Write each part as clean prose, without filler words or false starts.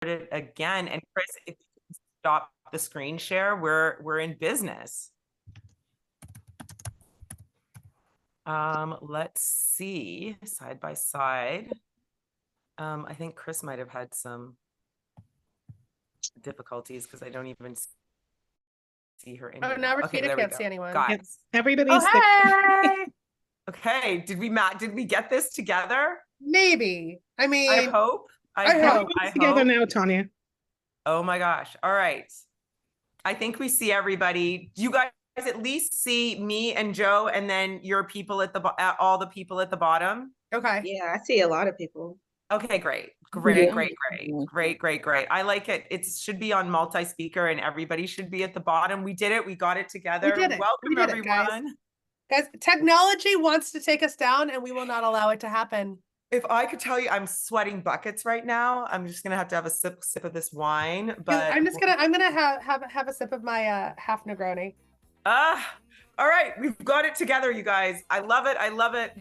it again. And Chris, if you can stop the screen share, we're in business. Let's see, side by side. I think Chris might have had some difficulties because I don't even see her in. Oh, here. now Okay, Rakita there we can't go. see anyone. Guys. Yep. Everybody's Oh, hey! Okay, did we get this together? Maybe. I mean, I hope. everybody's together now, Tanya. Oh my gosh. All right. I think we see everybody. You guys at least see me and Joe, and then your people at all the people at the bottom. Okay. Yeah, I see a lot of people. Okay, great. I like it. It should be on multi-speaker and everybody should be at the bottom. We did it. We got it together. We did it. Welcome, everyone. Guys, technology wants to take us down and we will not allow it to happen. If I could tell you, I'm sweating buckets right now. I'm just gonna have to have a sip of this wine. But I'm gonna have a sip of my half Negroni. All right, we've got it together, you guys. I love it.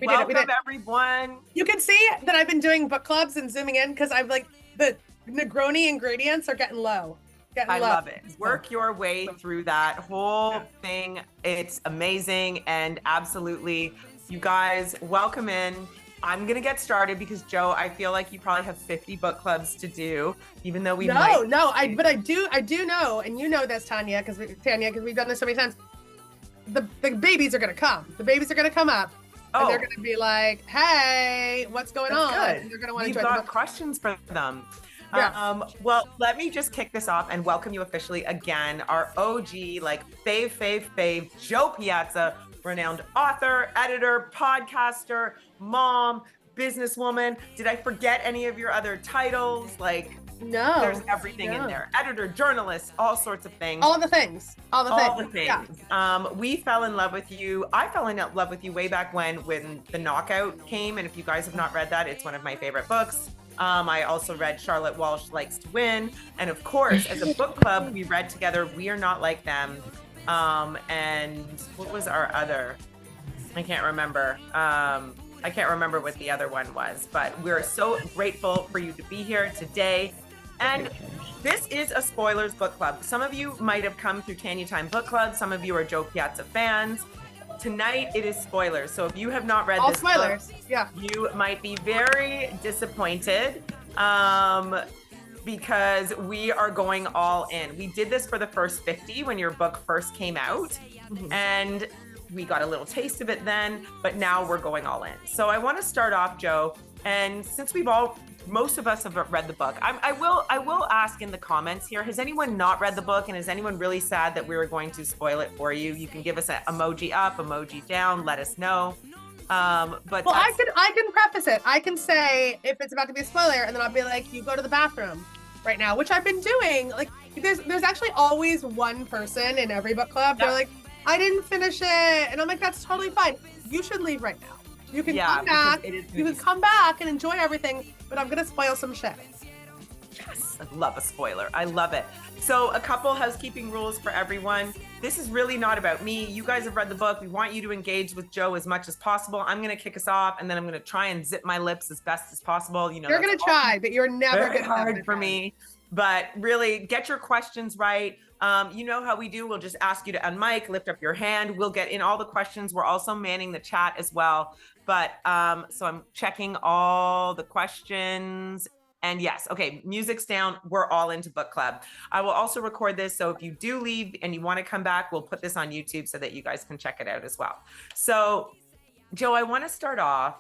Welcome, everyone. You can see that I've been doing book clubs and zooming in because I'm like the Negroni ingredients are getting low. I love it. Work your way through that whole thing. It's amazing. And absolutely, you guys, welcome in. I'm going to get started because Joe, I feel like you probably have 50 book clubs to do, even though we but I do know, and you know this, Tanya, because we've done this so many times. The babies are going to come. The babies are going to come up. And they're going to be like, hey, what's going on? Good. And they're going to want to join. We've got questions for them. Yeah. Well, let me just kick this off and welcome you officially again, our OG, like fave, Jo Piazza, renowned author, editor, podcaster, mom, businesswoman. Did I forget any of your other titles? Like, no, there's everything in there. Editor, journalist, all sorts of things. All the things. Yeah. We fell in love with you. I fell in love with you way back when The Knockout came. And if you guys have not read that, it's one of my favorite books. I also read Charlotte Walsh Likes to Win. And of course, as a book club, we read together We Are Not Like Them. And what was our other? I can't remember. I can't remember what the other one was, but we're so grateful for you to be here today. And this is a spoilers book club. Some of you might have come through Tanya Time Book Club. Some of you are Jo Piazza fans. Tonight it is spoilers. So if you have not read this spoilers, book, you might be very disappointed because we are going all in. We did this for the first 50 when your book first came out, and we got a little taste of it then, but now we're going all in. So I want to start off, Joe, and since most of us have read the book, I will ask in the comments here, has anyone not read the book, and is anyone really sad that we were going to spoil it for you? You can give us an emoji up, emoji down, let us know. But I can preface it. I can say if it's about to be a spoiler, and then I'll be like, you go to the bathroom right now, which I've been doing. Like, there's actually always one person in every book club. They're like, I didn't finish it, and I'm like, that's totally fine. You should leave right now. You can come back. You can come back and enjoy everything, but I'm gonna spoil some shit. Yes, I love a spoiler. I love it. So a couple housekeeping rules for everyone. This is really not about me. You guys have read the book. We want you to engage with Jo as much as possible. I'm gonna kick us off, and then I'm gonna try and zip my lips as best as possible. You know, you're gonna try, but you're never gonna hard for me. But really, get your questions right. You know how we do. We'll just ask you to unmic, lift up your hand. We'll get in all the questions. We're also manning the chat as well. But so I'm checking all the questions. And yes, okay, music's down. We're all into book club. I will also record this. So if you do leave and you want to come back, we'll put this on YouTube so that you guys can check it out as well. So, Jo, I want to start off,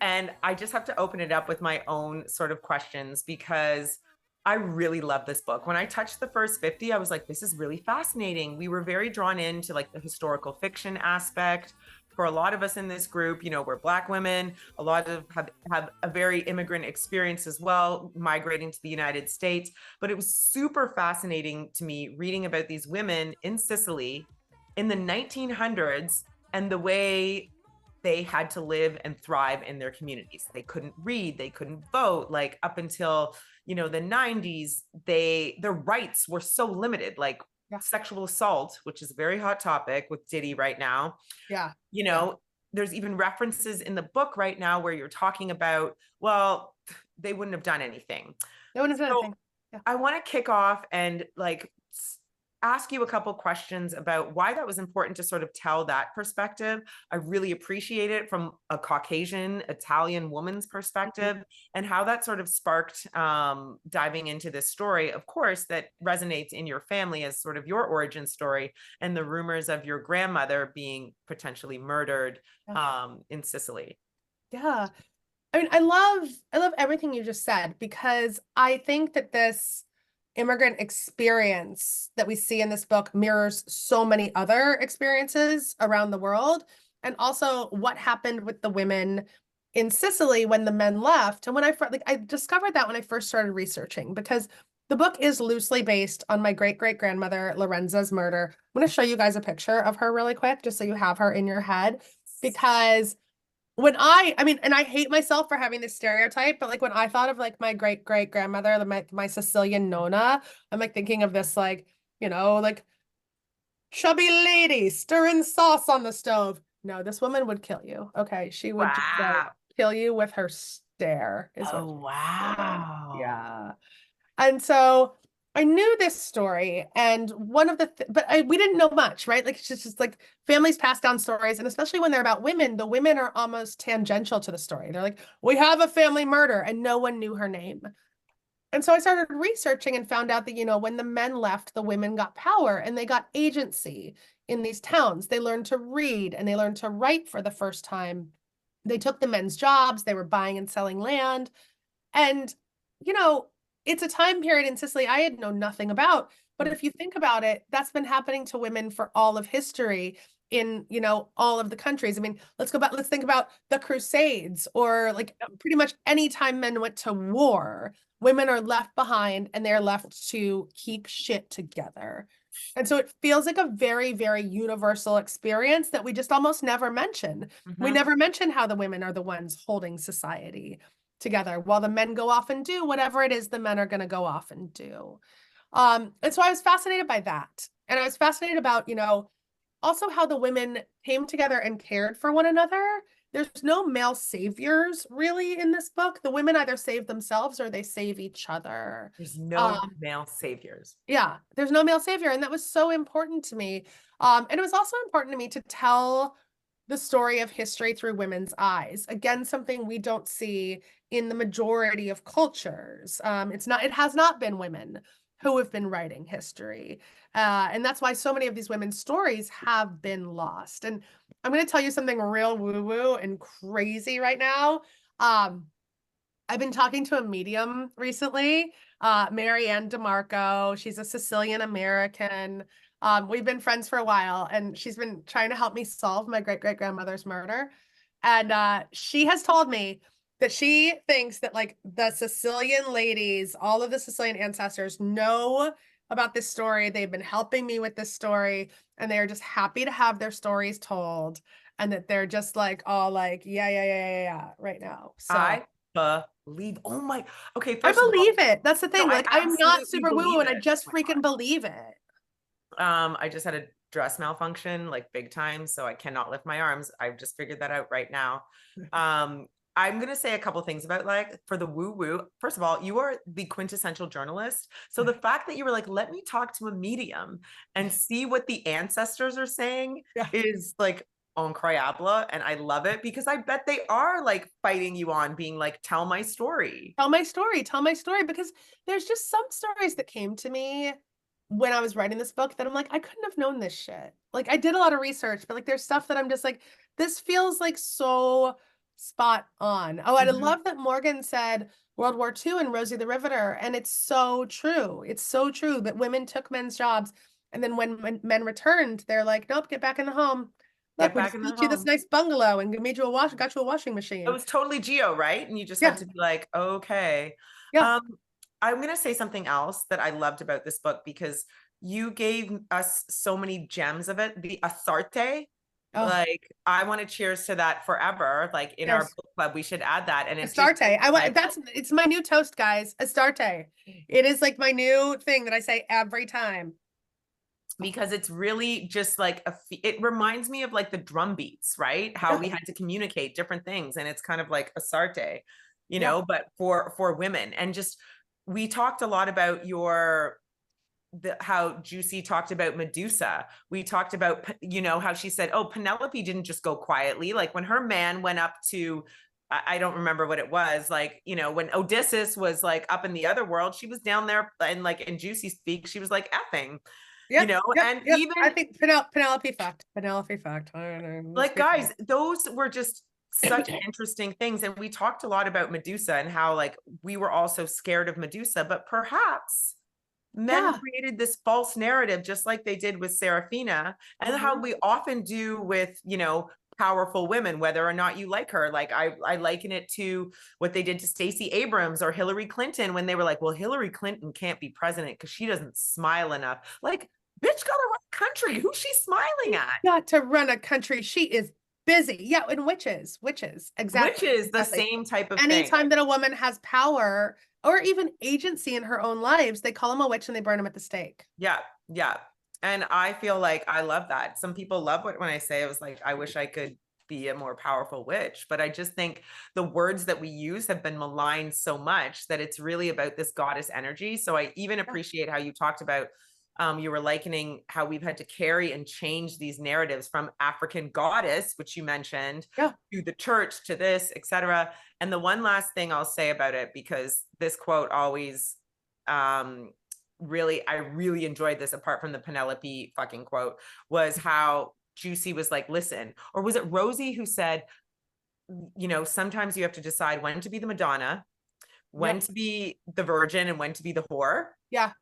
and I just have to open it up with my own sort of questions because I really love this book. When I touched the first 50, I was like, this is really fascinating. We were very drawn into like the historical fiction aspect. For a lot of us in this group, you know, we're Black women. A lot of have a very immigrant experience as well, migrating to the United States. But it was super fascinating to me reading about these women in Sicily in the 1900s and the way they had to live and thrive in their communities. They couldn't read, they couldn't vote, like up until, you know, the 90s, their rights were so limited, like sexual assault, which is a very hot topic with Diddy right now. Yeah. You know, there's even references in the book right now where you're talking about, well, they wouldn't have done anything. No one has done anything. I want to kick off and like ask you a couple questions about why that was important to sort of tell that perspective. I really appreciate it from a Caucasian Italian woman's perspective, and how that sort of sparked diving into this story, of course, that resonates in your family as sort of your origin story, and the rumors of your grandmother being potentially murdered in Sicily. Yeah. I mean, I love everything you just said, because I think that this immigrant experience that we see in this book mirrors so many other experiences around the world, and also what happened with the women in Sicily when the men left. And when I discovered that when I first started researching, because the book is loosely based on my great-great-grandmother Lorenza's murder. I'm going to show you guys a picture of her really quick, just so you have her in your head, because when I mean, and I hate myself for having this stereotype, but like when I thought of like my great-great-grandmother, my Sicilian Nona, I'm like thinking of this like, like chubby lady stirring sauce on the stove. No, this woman would kill you. Okay. She would just like kill you with her stare. Oh, wow. Yeah. And so I knew this story, and one of but we didn't know much, right? Like it's just like families pass down stories, and especially when they're about women, the women are almost tangential to the story. They're like, we have a family murder, and no one knew her name. And so I started researching and found out that, when the men left, the women got power and they got agency in these towns. They learned to read and they learned to write for the first time. They took the men's jobs, they were buying and selling land. And, it's a time period in Sicily I had known nothing about. But if you think about it, that's been happening to women for all of history in, all of the countries. I mean, let's think about the Crusades, or like pretty much any time men went to war, women are left behind and they're left to keep shit together. And so it feels like a very, very universal experience that we just almost never mention. We never mention how the women are the ones holding society together while the men go off and do whatever it is the men are going to go off and do. And so I was fascinated by that. And I was fascinated about, also how the women came together and cared for one another. There's no male saviors really in this book. The women either save themselves or they save each other. There's no male saviors. Yeah, there's no male savior. And that was so important to me. And it was also important to me to tell the story of history through women's eyes. Again, something we don't see in the majority of cultures. It has not been women who have been writing history. And that's why so many of these women's stories have been lost. And I'm going to tell you something real woo-woo and crazy right now. I've been talking to a medium recently, Mary Ann DeMarco. She's a Sicilian American. We've been friends for a while, and she's been trying to help me solve my great-great-grandmother's murder. And she has told me that she thinks that like the Sicilian ladies, all of the Sicilian ancestors know about this story. They've been helping me with this story, and they're just happy to have their stories told, and that they're just like all like, yeah, right now. So I believe, oh my, okay. I believe it. That's the thing. No, like I'm not super woo-woo, and I just freaking God. believe it. I just had a dress malfunction, like big time, so I cannot lift my arms. I've just figured that out right now. I'm going to say a couple things about like for the woo woo. First of all, you are the quintessential journalist. So the fact that you were like, let me talk to a medium and see what the ancestors are saying is like incroyable. And I love it, because I bet they are like fighting you on, being like, tell my story. Tell my story. Tell my story. Because there's just some stories that came to me when I was writing this book that I'm like, I couldn't have known this shit. Like I did a lot of research, but like there's stuff that I'm just like, this feels like so spot on. Oh, I love that Morgan said World War II and Rosie the Riveter. And it's so true. It's so true that women took men's jobs. And then when men returned, they're like, nope, get back in the home. Look, we just built you this nice bungalow and got you a washing machine. It was totally Geo, right? And you just had to be like, okay. Yeah. I'm going to say something else that I loved about this book, because you gave us so many gems of it. The Asarte. Like I want to cheers to that forever. Like in our book club, we should add that. And it's Astarte. It's my new toast, guys. Astarte. It is like my new thing that I say every time. Because it's really just like it reminds me of like the drum beats, right? How we had to communicate different things. And it's kind of like Asarte, but for women, and just we talked a lot about how Juicy talked about Medusa. We talked about, you know, how she said, oh, Penelope didn't just go quietly. Like when her man went up to, I don't remember what it was, like, you know, when Odysseus was like up in the other world, she was down there, and like in Juicy speak, she was like effing, you know, and even I think Penelope fucked. I don't know. Like, guys, those were just such interesting things. And we talked a lot about Medusa and how like we were all so scared of Medusa, but perhaps men created this false narrative, just like they did with Seraphina, and how we often do with, you know, powerful women, whether or not you like her. Like I liken it to what they did to Stacey Abrams or Hillary Clinton, when they were like, well, Hillary Clinton can't be president because she doesn't smile enough. Like, bitch, gotta run a country. Who's she smiling at? Got to run a country. She is busy. Yeah, and witches, exactly. Which is the same type of thing. Anytime that a woman has power or even agency in her own lives, they call them a witch and they burn them at the stake. Yeah, yeah. And I feel like I love that. Some people love it when I say, it was like, I wish I could be a more powerful witch. But I just think the words that we use have been maligned so much that it's really about this goddess energy. So I even appreciate how you talked about, you were likening how we've had to carry and change these narratives from African goddess, which you mentioned, to the church, to this, etc. And the one last thing I'll say about it, because this quote always, I really enjoyed this, apart from the Penelope fucking quote, was how Juicy was like, listen, or was it Rosie who said, you know, sometimes you have to decide when to be the Madonna, when to be the virgin, and when to be the whore. Yeah.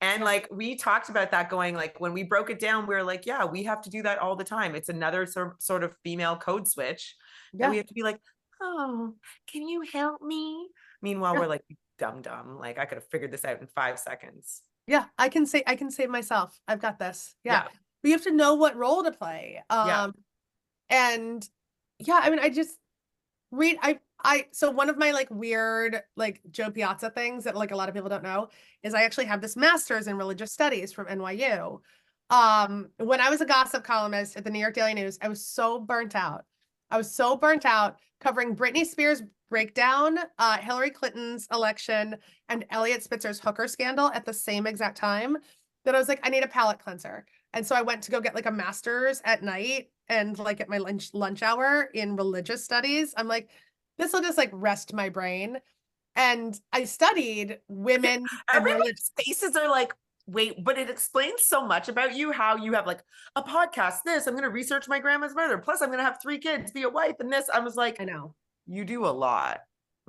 And like, we talked about that, going like, when we broke it down, we were like, yeah, we have to do that all the time. It's another sort of female code switch. And we have to be like, oh, can you help me? Meanwhile, we're like, dumb. Like, I could have figured this out in 5 seconds. Yeah, I can save myself. I've got this. Yeah. But you have to know what role to play. And yeah, I mean, I just read, so one of my like weird, like Jo Piazza things that like a lot of people don't know is I actually have this master's in religious studies from NYU. When I was a gossip columnist at the New York Daily News, I was so burnt out. Covering Britney Spears' breakdown, Hillary Clinton's election, and Elliot Spitzer's hooker scandal at the same exact time, that I was like, I need a palate cleanser. And so I went to go get like a master's at night, and like at my lunch hour in religious studies. I'm like, this will just like rest my brain. And I studied women. Everybody's faces are like, wait, but it explains so much about you, how you have like a podcast, this, I'm going to research my grandma's murder, plus I'm going to have 3 kids, be a wife, and this. I was like, I know. You do a lot.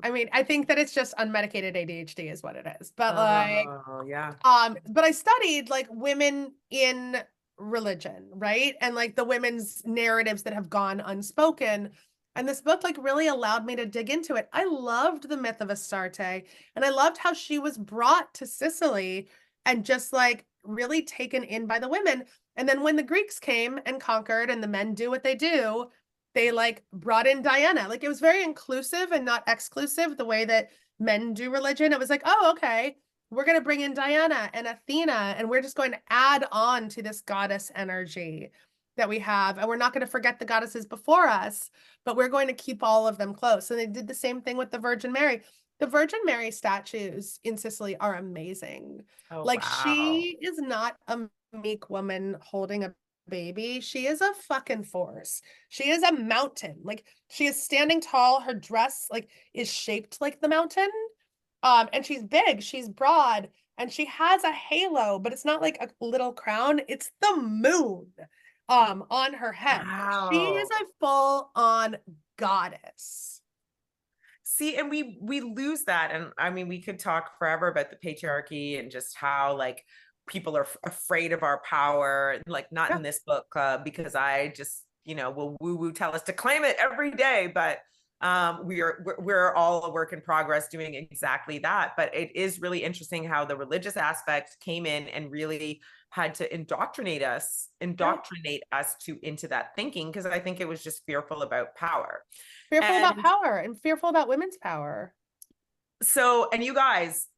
I mean, I think that it's just unmedicated ADHD is what it is. But like, but I studied like women in religion, right? And like the women's narratives that have gone unspoken. And this book like really allowed me to dig into it. I loved the myth of Astarte, and I loved how she was brought to Sicily and just like really taken in by the women. And then when the Greeks came and conquered and the men do what they do, they like brought in Diana. Like it was very inclusive and not exclusive the way that men do religion. It was like, oh, okay, we're going to bring in Diana and Athena, and we're just going to add on to this goddess energy that we have. And we're not going to forget the goddesses before us, but we're going to keep all of them close. And they did the same thing with the Virgin Mary. The Virgin Mary statues in Sicily are amazing. She is not a meek woman holding a baby. She is a fucking force. She is a mountain. Like she is standing tall. Her dress like is shaped like the mountain. And she's big, she's broad, and she has a halo, but it's not like a little crown. It's the moon on her head. Wow. She is a full-on goddess. See, and we lose that. And I mean, we could talk forever about the patriarchy and just how like people are afraid of our power, like not in this book club, because I just, you know, will woo tell us to claim it every day, but we're all a work in progress doing exactly that. But it is really interesting how the religious aspect came in and really had to indoctrinate us into that thinking, because I think it was just fearful about power. About power and fearful about women's power. So, and you guys,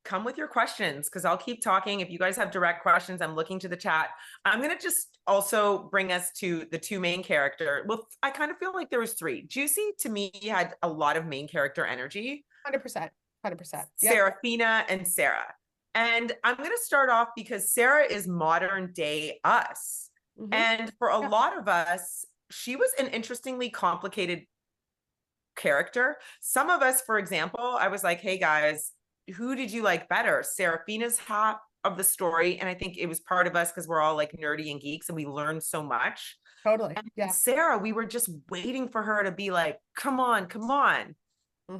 come with your questions, because I'll keep talking. If you guys have direct questions, I'm looking to the chat. I'm going to just also bring us to the 2 main character. Well, I kind of feel like there was 3. Juicy to me had a lot of main character energy. 100%. 100%. Serafina and Sara. And I'm going to start off because Sara is modern day us. And for a lot of us, she was an interestingly complicated character. Some of us, for example, I was like, hey guys, who did you like better? Serafina's half of the story. And I think it was part of us because we're all like nerdy and geeks and we learned so much. Totally. And Sara, we were just waiting for her to be like, come on, come on.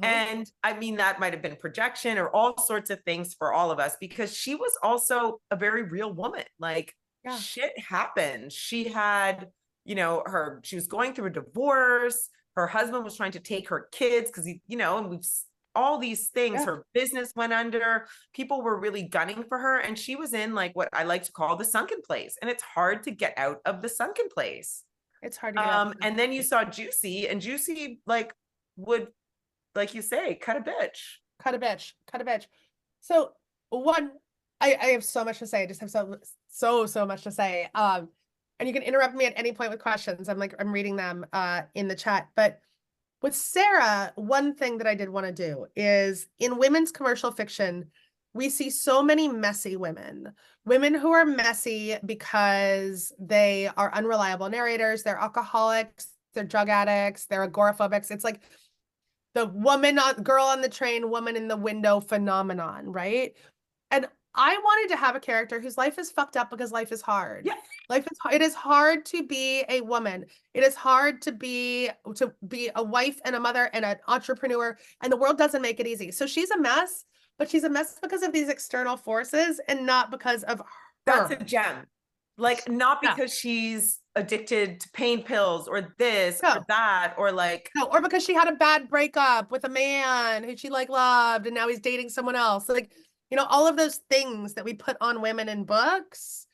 And I mean, that might have been projection or all sorts of things for all of us because she was also a very real woman. Like shit happened. She had, you know, she was going through a divorce. Her husband was trying to take her kids because he, you know, and we've all these things. Her business went under. People were really gunning for her. And she was in like what I like to call the sunken place. And it's hard to get out of the sunken place. It's hard to get out. And then you saw Juicy, and Juicy like would, like you say, cut a bitch. So one, I have so much to say. I just have so much to say. And you can interrupt me at any point with questions. I'm reading them in the chat. But with Sara, one thing that I did want to do is in women's commercial fiction, we see so many messy women who are messy because they are unreliable narrators, they're alcoholics, they're drug addicts, they're agoraphobics. It's like the girl on the train, woman in the window phenomenon, right? And I wanted to have a character whose life is fucked up because life is hard. Yeah. It is hard to be a woman. It is hard to be a wife and a mother and an entrepreneur, and the world doesn't make it easy. So she's a mess, but she's a mess because of these external forces and not because of her. That's a gem. Like, not because she's addicted to pain pills or this or that, or like or because she had a bad breakup with a man who she like loved and now he's dating someone else. Like, you know, all of those things that we put on women in books.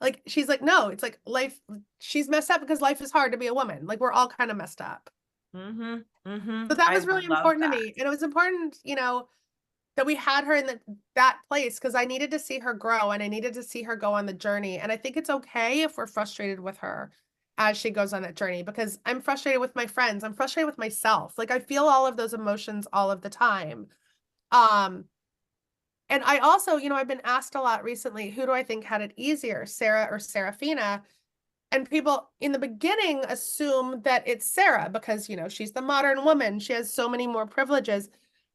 Like, she's like, no, it's like life. She's messed up because life is hard to be a woman. Like, we're all kind of messed up. So that was really important to me. And it was important, you know, that we had her in that place because I needed to see her grow and I needed to see her go on the journey. And I think it's okay if we're frustrated with her as she goes on that journey, because I'm frustrated with my friends. I'm frustrated with myself. Like, I feel all of those emotions all of the time. And I also, you know, I've been asked a lot recently, who do I think had it easier, Sara or Serafina? And people in the beginning assume that it's Sara because, you know, she's the modern woman. She has so many more privileges.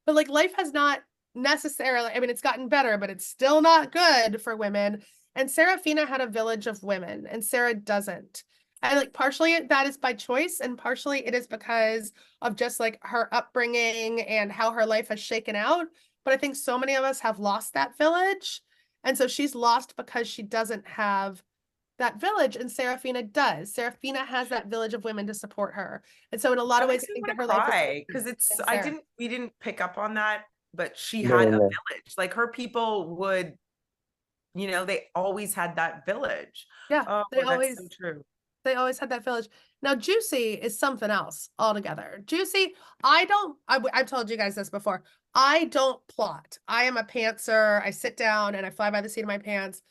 But like, life has not necessarily, I mean, it's gotten better, but it's still not good for women. And Serafina had a village of women and Sara doesn't. And like, partially that is by choice and partially it is because of just like her upbringing and how her life has shaken out. But I think so many of us have lost that village. And so she's lost because she doesn't have that village, and Serafina does. Serafina has that village of women to support her. And so in a lot of ways, I think that her life because we didn't pick up on that, but she had a village. Like, her people would, you know, they always had that village. Yeah, that's so true. They always had that village. Now, Juicy is something else altogether. Juicy, I've told you guys this before. I don't plot. I am a pantser. I sit down and I fly by the seat of my pants.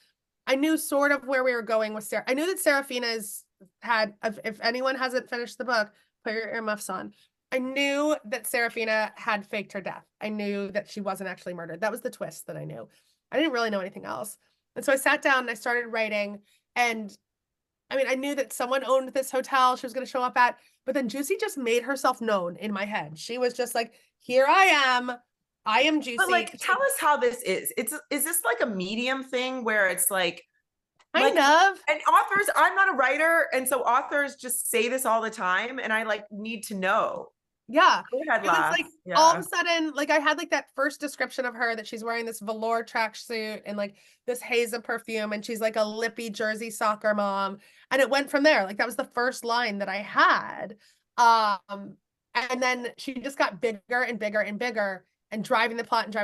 I knew sort of where we were going with Sara. I knew that Serafina's had, if anyone hasn't finished the book, put your earmuffs on. I knew that Serafina had faked her death. I knew that she wasn't actually murdered. That was the twist that I knew. I didn't really know anything else. And so I sat down and I started writing, and I mean, I knew that someone owned this hotel she was going to show up at, but then Juicy just made herself known in my head. She was just like, here I am Juicy. But like, tell us how this is. Is this like a medium thing where it's like, kind of, and authors, I'm not a writer. And so authors just say this all the time. And I like need to know. Yeah. Go ahead, it was like all of a sudden, like I had like that first description of her that she's wearing this velour tracksuit and like this haze of perfume, and she's like a lippy Jersey soccer mom. And it went from there. Like that was the first line that I had. And then she just got bigger and bigger and bigger and driving the plot.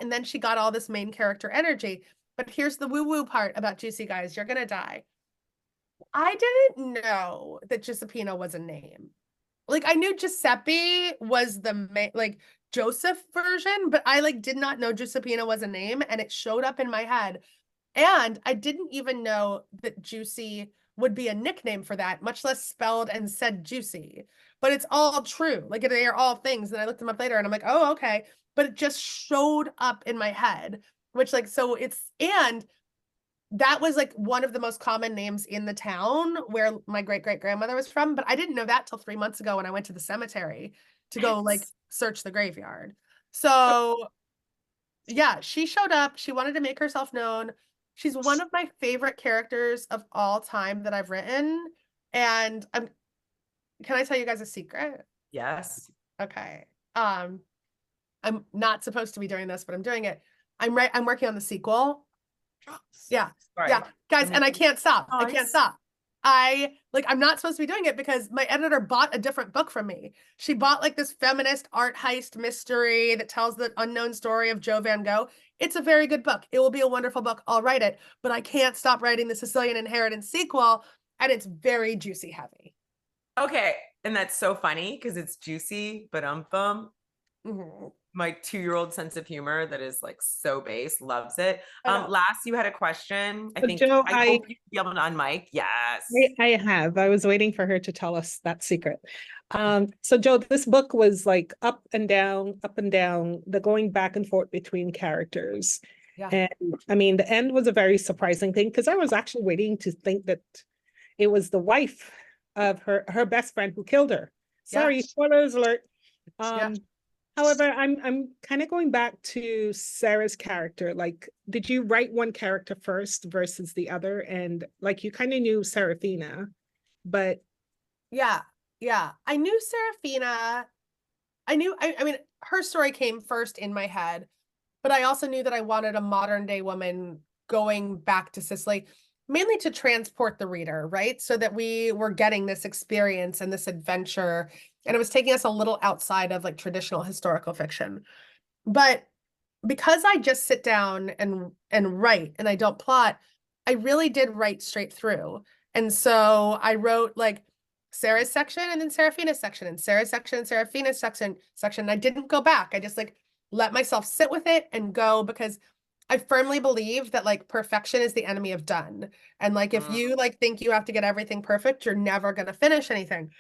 And then she got all this main character energy. But here's the woo-woo part about Juicy, guys. You're gonna die. I didn't know that Giuseppina was a name. Like, I knew Giuseppe was the like Joseph version, but I like did not know Giuseppina was a name, and it showed up in my head. And I didn't even know that Juicy would be a nickname for that, much less spelled and said Juicy. But it's all true. Like, they are all things. And I looked them up later and I'm like, oh, okay. but it just showed up in my head, which like, so and that was like one of the most common names in the town where my great-great-grandmother was from, but I didn't know that till 3 months ago when I went to the cemetery to go like search the graveyard. So yeah, she showed up. She wanted to make herself known. She's one of my favorite characters of all time that I've written. And can I tell you guys a secret? Yes. Okay. I'm not supposed to be doing this, but I'm doing it. I'm working on the sequel. Yeah. Sorry. Yeah. Guys, and I can't stop. I can't Nice. stop. I'm not supposed to be doing it because my editor bought a different book from me. She bought like this feminist art heist mystery that tells the unknown story of Jo Van Gogh. It's a very good book. It will be a wonderful book. I'll write it, but I can't stop writing the Sicilian Inheritance sequel, and it's very juicy heavy. Okay. And that's so funny because it's juicy, but my 2-year-old sense of humor that is like so base loves it. Last, you had a question. I think Jo, I hope you'll be able to unmic. Yes. I have. I was waiting for her to tell us that secret. So Jo, this book was like up and down, the going back and forth between characters. Yeah. And I mean, the end was a very surprising thing because I was actually waiting to think that it was the wife of her best friend who killed her. Sorry, spoilers alert. However, I'm kind of going back to Sarah's character. Like, did you write one character first versus the other? And like, you kind of knew Serafina, but yeah, I knew Serafina. I mean, her story came first in my head, but I also knew that I wanted a modern day woman going back to Sicily, mainly to transport the reader, right? So that we were getting this experience and this adventure, and it was taking us a little outside of like traditional historical fiction. But because I just sit down and write and I don't plot, I really did write straight through. And so I wrote like Sarah's section and then Serafina's section and Sarah's section and Serafina's section. And I didn't go back. I just like let myself sit with it and go, because I firmly believe that like perfection is the enemy of done. And like if you like think you have to get everything perfect, you're never going to finish anything.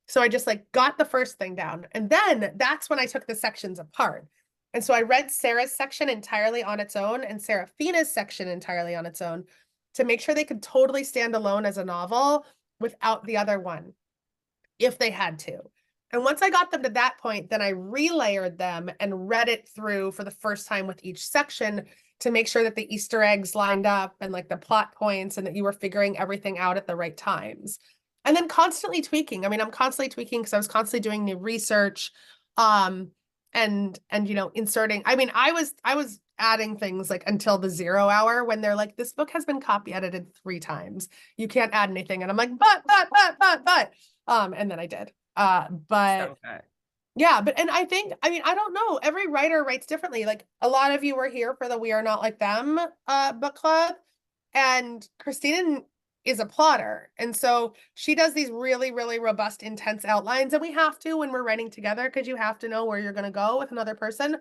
So I just like got the first thing down. And then that's when I took the sections apart. And so I read Sarah's section entirely on its own and Serafina's section entirely on its own to make sure they could totally stand alone as a novel without the other one, if they had to. And once I got them to that point, then I relayered them and read it through for the first time with each section to make sure that the Easter eggs lined up and like the plot points and that you were figuring everything out at the right times. And then constantly tweaking. I mean, I'm constantly tweaking because I was constantly doing new research, and you know, inserting. I mean, I was adding things like until the 0 hour when they're like, this book has been copy edited 3 times. You can't add anything. And I'm like, but. And then I did. But So good. yeah, but and I think, I mean, I don't know. Every writer writes differently. Like a lot of you were here for the We Are Not Like Them book club. And Christina is a plotter. And so she does these really, really robust, intense outlines. And we have to when we're writing together, because you have to know where you're going to go with another person.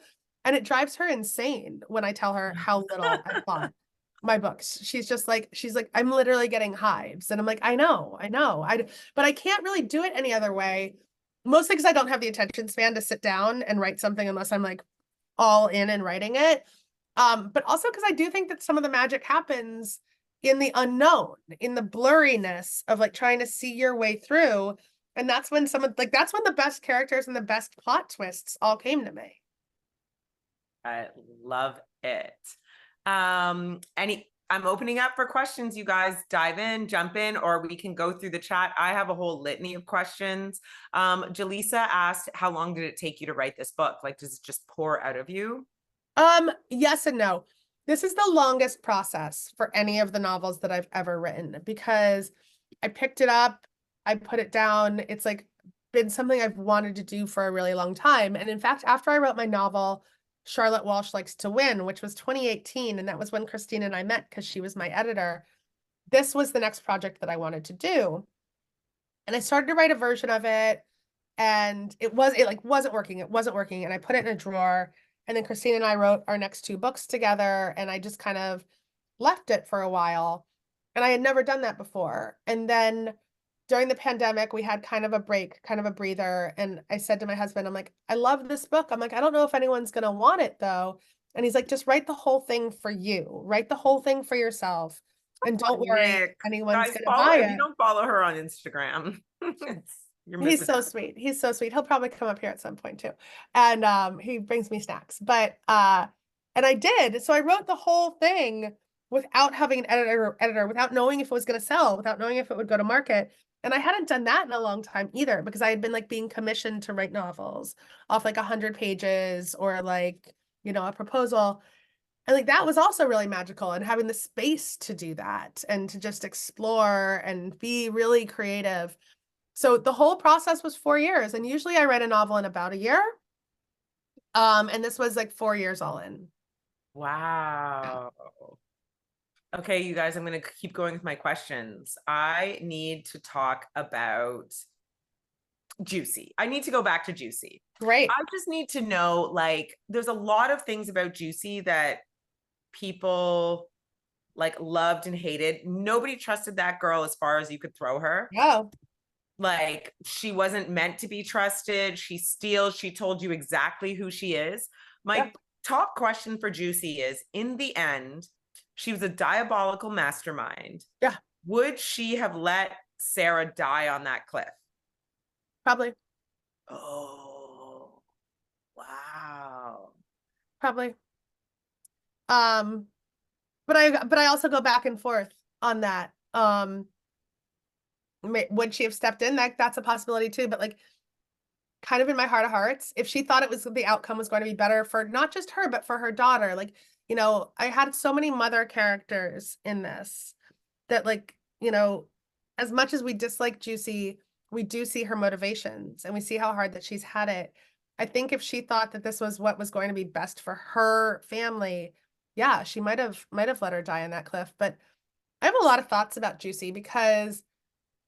And it drives her insane when I tell her how little I plot my books. She's like, I'm literally getting hives. And I'm like, I know. But I can't really do it any other way. Mostly because I don't have the attention span to sit down and write something unless I'm like all in and writing it. But also because I do think that some of the magic happens in the unknown, in the blurriness of like trying to see your way through. And that's when that's when the best characters and the best plot twists all came to me. I love it. I'm opening up for questions. You guys dive in, jump in, or we can go through the chat. I have a whole litany of questions. Jaleesa asked, how long did it take you to write this book? Like, does it just pour out of you? Yes and no. This is the longest process for any of the novels that I've ever written, because I picked it up, I put it down. It's like been something I've wanted to do for a really long time. And in fact, after I wrote my novel, Charlotte Walsh Likes to Win, which was 2018, and that was when Christina and I met because she was my editor, this was the next project that I wanted to do. And I started to write a version of it, and it wasn't working. And I put it in a drawer. And then Christina and I wrote our next 2 books together, and I just kind of left it for a while. And I had never done that before. And then during the pandemic, we had kind of a break, kind of a breather. And I said to my husband, I'm like, I love this book. I'm like, I don't know if anyone's going to want it though. And he's like, just write the whole thing for you, write the whole thing for yourself. And don't worry, Nick, anyone's guys, going to follow buy if you it. don't follow her on Instagram. You're He's missing so out. sweet. He's so sweet. He'll probably come up here at some point too. And he brings me snacks. But and I did. So I wrote the whole thing without having an editor, without knowing if it was going to sell, without knowing if it would go to market. And I hadn't done that in a long time either, because I had been like being commissioned to write novels off like 100 pages or like, you know, a proposal. And like that was also really magical, and having the space to do that and to just explore and be really creative. So the whole process was 4 years, and usually I write a novel in about a year. And this was like 4 years all in. Wow. Okay, you guys, I'm going to keep going with my questions. I need to talk about Juicy. I need to go back to Juicy. Great. I just need to know, like, there's a lot of things about Juicy that people like loved and hated. Nobody trusted that girl as far as you could throw her. Oh, Like, she wasn't meant to be trusted. She steals. She told you exactly who she is. My top question for Juicy is, in the end, she was a diabolical mastermind. Yeah. Would she have let Sara die on that cliff? Probably. Oh, wow. Probably. But I also go back and forth on that. Would she have stepped in? That's a possibility too. But like, kind of in my heart of hearts, if she thought it was the outcome was going to be better for not just her, but for her daughter, like, you know, I had so many mother characters in this that, like, you know, as much as we dislike Juicy, we do see her motivations and we see how hard that she's had it. I think if she thought that this was what was going to be best for her family, yeah, she might have let her die on that cliff. But I have a lot of thoughts about Juicy because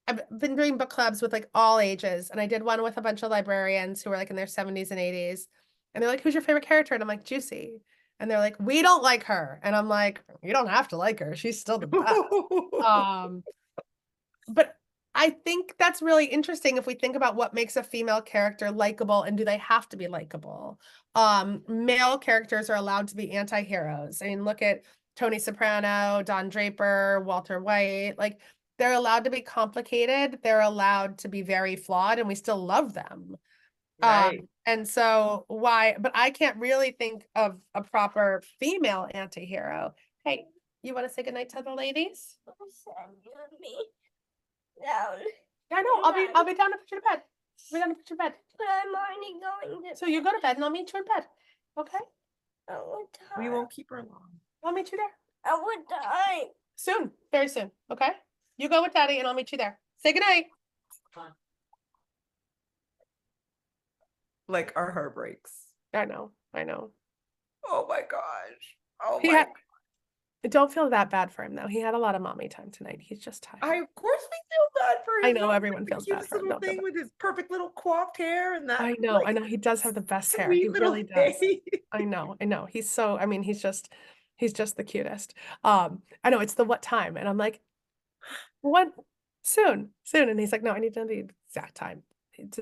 I've been doing book clubs with like all ages, and I did one with a bunch of librarians who were like in their 70s and 80s. And they're like, who's your favorite character? And I'm like, Juicy. And they're like, we don't like her. And I'm like, you don't have to like her. She's still the best. But I think that's really interesting if we think about what makes a female character likable, and do they have to be likable? Male characters are allowed to be anti-heroes. I mean, look at Tony Soprano, Don Draper, Walter White. Like, they're allowed to be complicated. They're allowed to be very flawed, and we still love them. Right. And so why, but I can't really think of a proper female anti-hero. Hey, you want to say goodnight to the ladies? Down. Yeah, I know. I'll be down to put you to bed. I'll be down to put you to bed. But I'm already going to. So you go to bed and I'll meet you in bed. Okay? We won't keep her long. I'll meet you there. I would die. Soon. Very soon. Okay? You go with Daddy and I'll meet you there. Say goodnight. Like, our heart breaks. I know. I know. Oh my gosh. Oh He my had, don't feel that bad for him though. He had a lot of mommy time tonight. He's just tired. Of course we feel bad for him. I know everyone feels bad Cutest for him. little Don't feel thing bad. with his perfect little coiffed hair and that. I know. I know. He does have the best hair. He sweet little really does. face. I know. I know. He's so, I mean, he's just the cutest. I know it's the what time. And I'm like, what? Soon. And he's like, no, I need to know the exact time.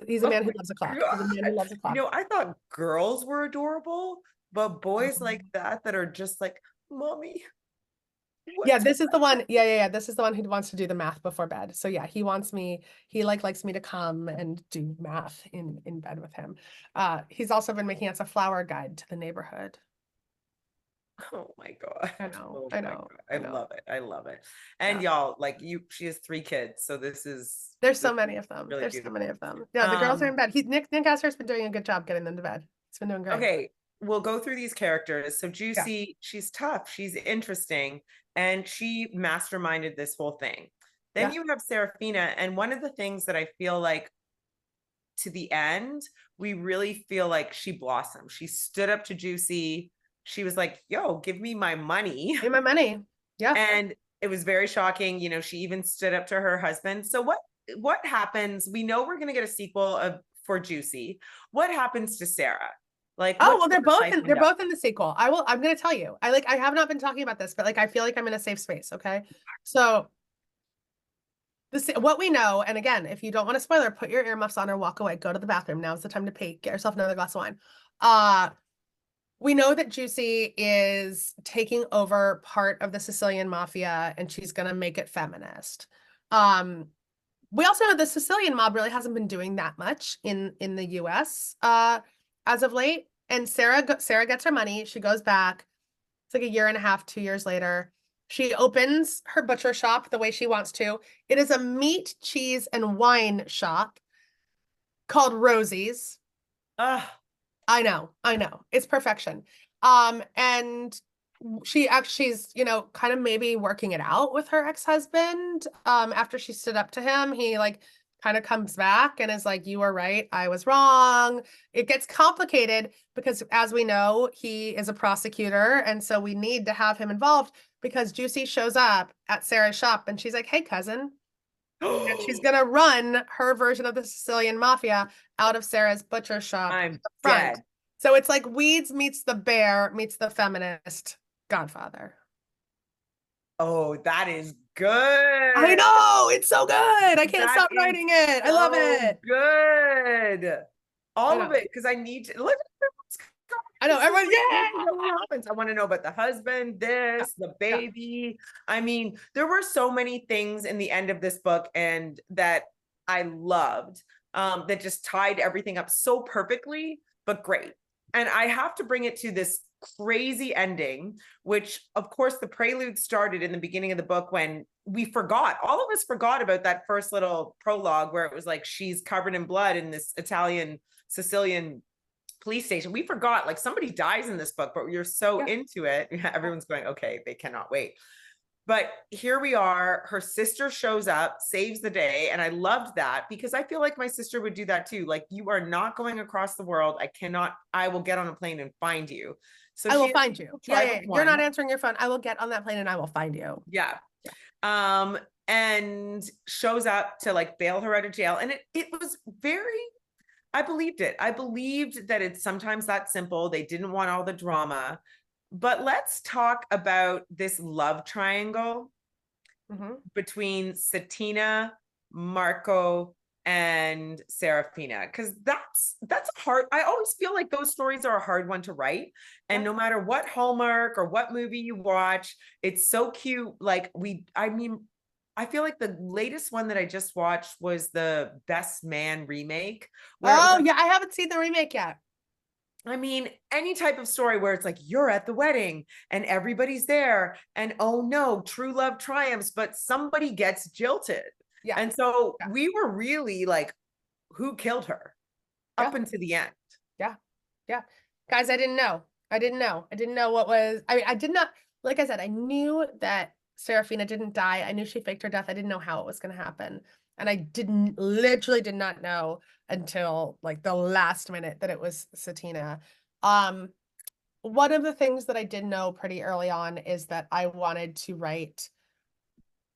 He's a man who loves a clock. He's a man who loves a clock. You know, I thought girls were adorable, but boys like that are just like, mommy. Yeah, this is the one. Yeah. This is the one who wants to do the math before bed. So yeah, he likes me to come and do math in bed with him. He's also been making us a flower guide to the neighborhood. Oh my God. I know. Oh I my know. God. I love it. I love it. And y'all, like, she has 3 kids. So there's so many of them. Really there's beautiful. So many of them. Yeah, the girls are in bed. Nick Asser's been doing a good job getting them to bed. He's been doing great. Okay, we'll go through these characters. So Juicy, she's tough. She's interesting. And she masterminded this whole thing. Then you have Serafina. And one of the things that I feel like to the end, we really feel like she blossomed. She stood up to Juicy. She was like, yo, give me my money. Give me my money. Yeah. And it was very shocking. You know, she even stood up to her husband. So what happens? We know we're going to get a sequel for Juicy. What happens to Sara? Like, oh, well, they're both in the sequel. I'm going to tell you. I have not been talking about this, but like, I feel like I'm in a safe space. Okay. So what we know, and again, if you don't want a spoiler, put your earmuffs on or walk away, go to the bathroom. Now's the time to pee, get yourself another glass of wine. We know that Juicy is taking over part of the Sicilian mafia and she's going to make it feminist. We also know the Sicilian mob really hasn't been doing that much in the US as of late. And Sara gets her money. She goes back. It's like a year and a half, 2 years later. She opens her butcher shop the way she wants to. It is a meat, cheese, and wine shop called Rosie's. I know. It's perfection. And she's, kind of maybe working it out with her ex-husband. After she stood up to him, he like kind of comes back and is like, you were right, I was wrong. It gets complicated because, as we know, he is a prosecutor, and so we need to have him involved because Juicy shows up at Sara's shop and she's like, hey, cousin. And she's gonna run her version of the Sicilian mafia out of Sara's butcher shop. I'm front. dead. So it's like Weeds meets the bear meets the feminist Godfather. Oh, that is good. I know, it's so good. I can't stop writing it. I love it. Good. All of it, because I need to look. I know everyone. I want to know about the husband, the baby. I mean, there were so many things in the end of this book and that I loved, that just tied everything up so perfectly, but great. And I have to bring it to this crazy ending, which of course the prelude started in the beginning of the book when all of us forgot about that first little prologue where it was like she's covered in blood in this Sicilian police station. We forgot, like, somebody dies in this book, but you're so into it. Everyone's going, okay, they cannot wait. But here we are. Her sister shows up, saves the day. And I loved that because I feel like my sister would do that too. Like, you are not going across the world. I will get on a plane and find you. So I will find you. Yeah. You're not answering your phone. I will get on that plane and I will find you. Yeah. And shows up to like bail her out of jail. And it was I believed it. I believed that it's sometimes that simple. They didn't want all the drama. But let's talk about this love triangle between Satina, Marco, and Serafina, because that's a hard. I always feel like those stories are a hard one to write, and no matter what Hallmark or what movie you watch, it's so cute. Like I feel like the latest one that I just watched was the Best Man remake. I haven't seen the remake yet. I mean, any type of story where it's like you're at the wedding and everybody's there and oh no, true love triumphs, but somebody gets jilted. Yeah. And so we were really like, who killed her up until the end? Yeah. Yeah. Guys, I didn't know. I didn't know what was, I did not, like I said, I knew that Serafina didn't die. I knew she faked her death. I didn't know how it was going to happen. And I literally did not know until like the last minute that it was Satina. One of the things that I did know pretty early on is that I wanted to write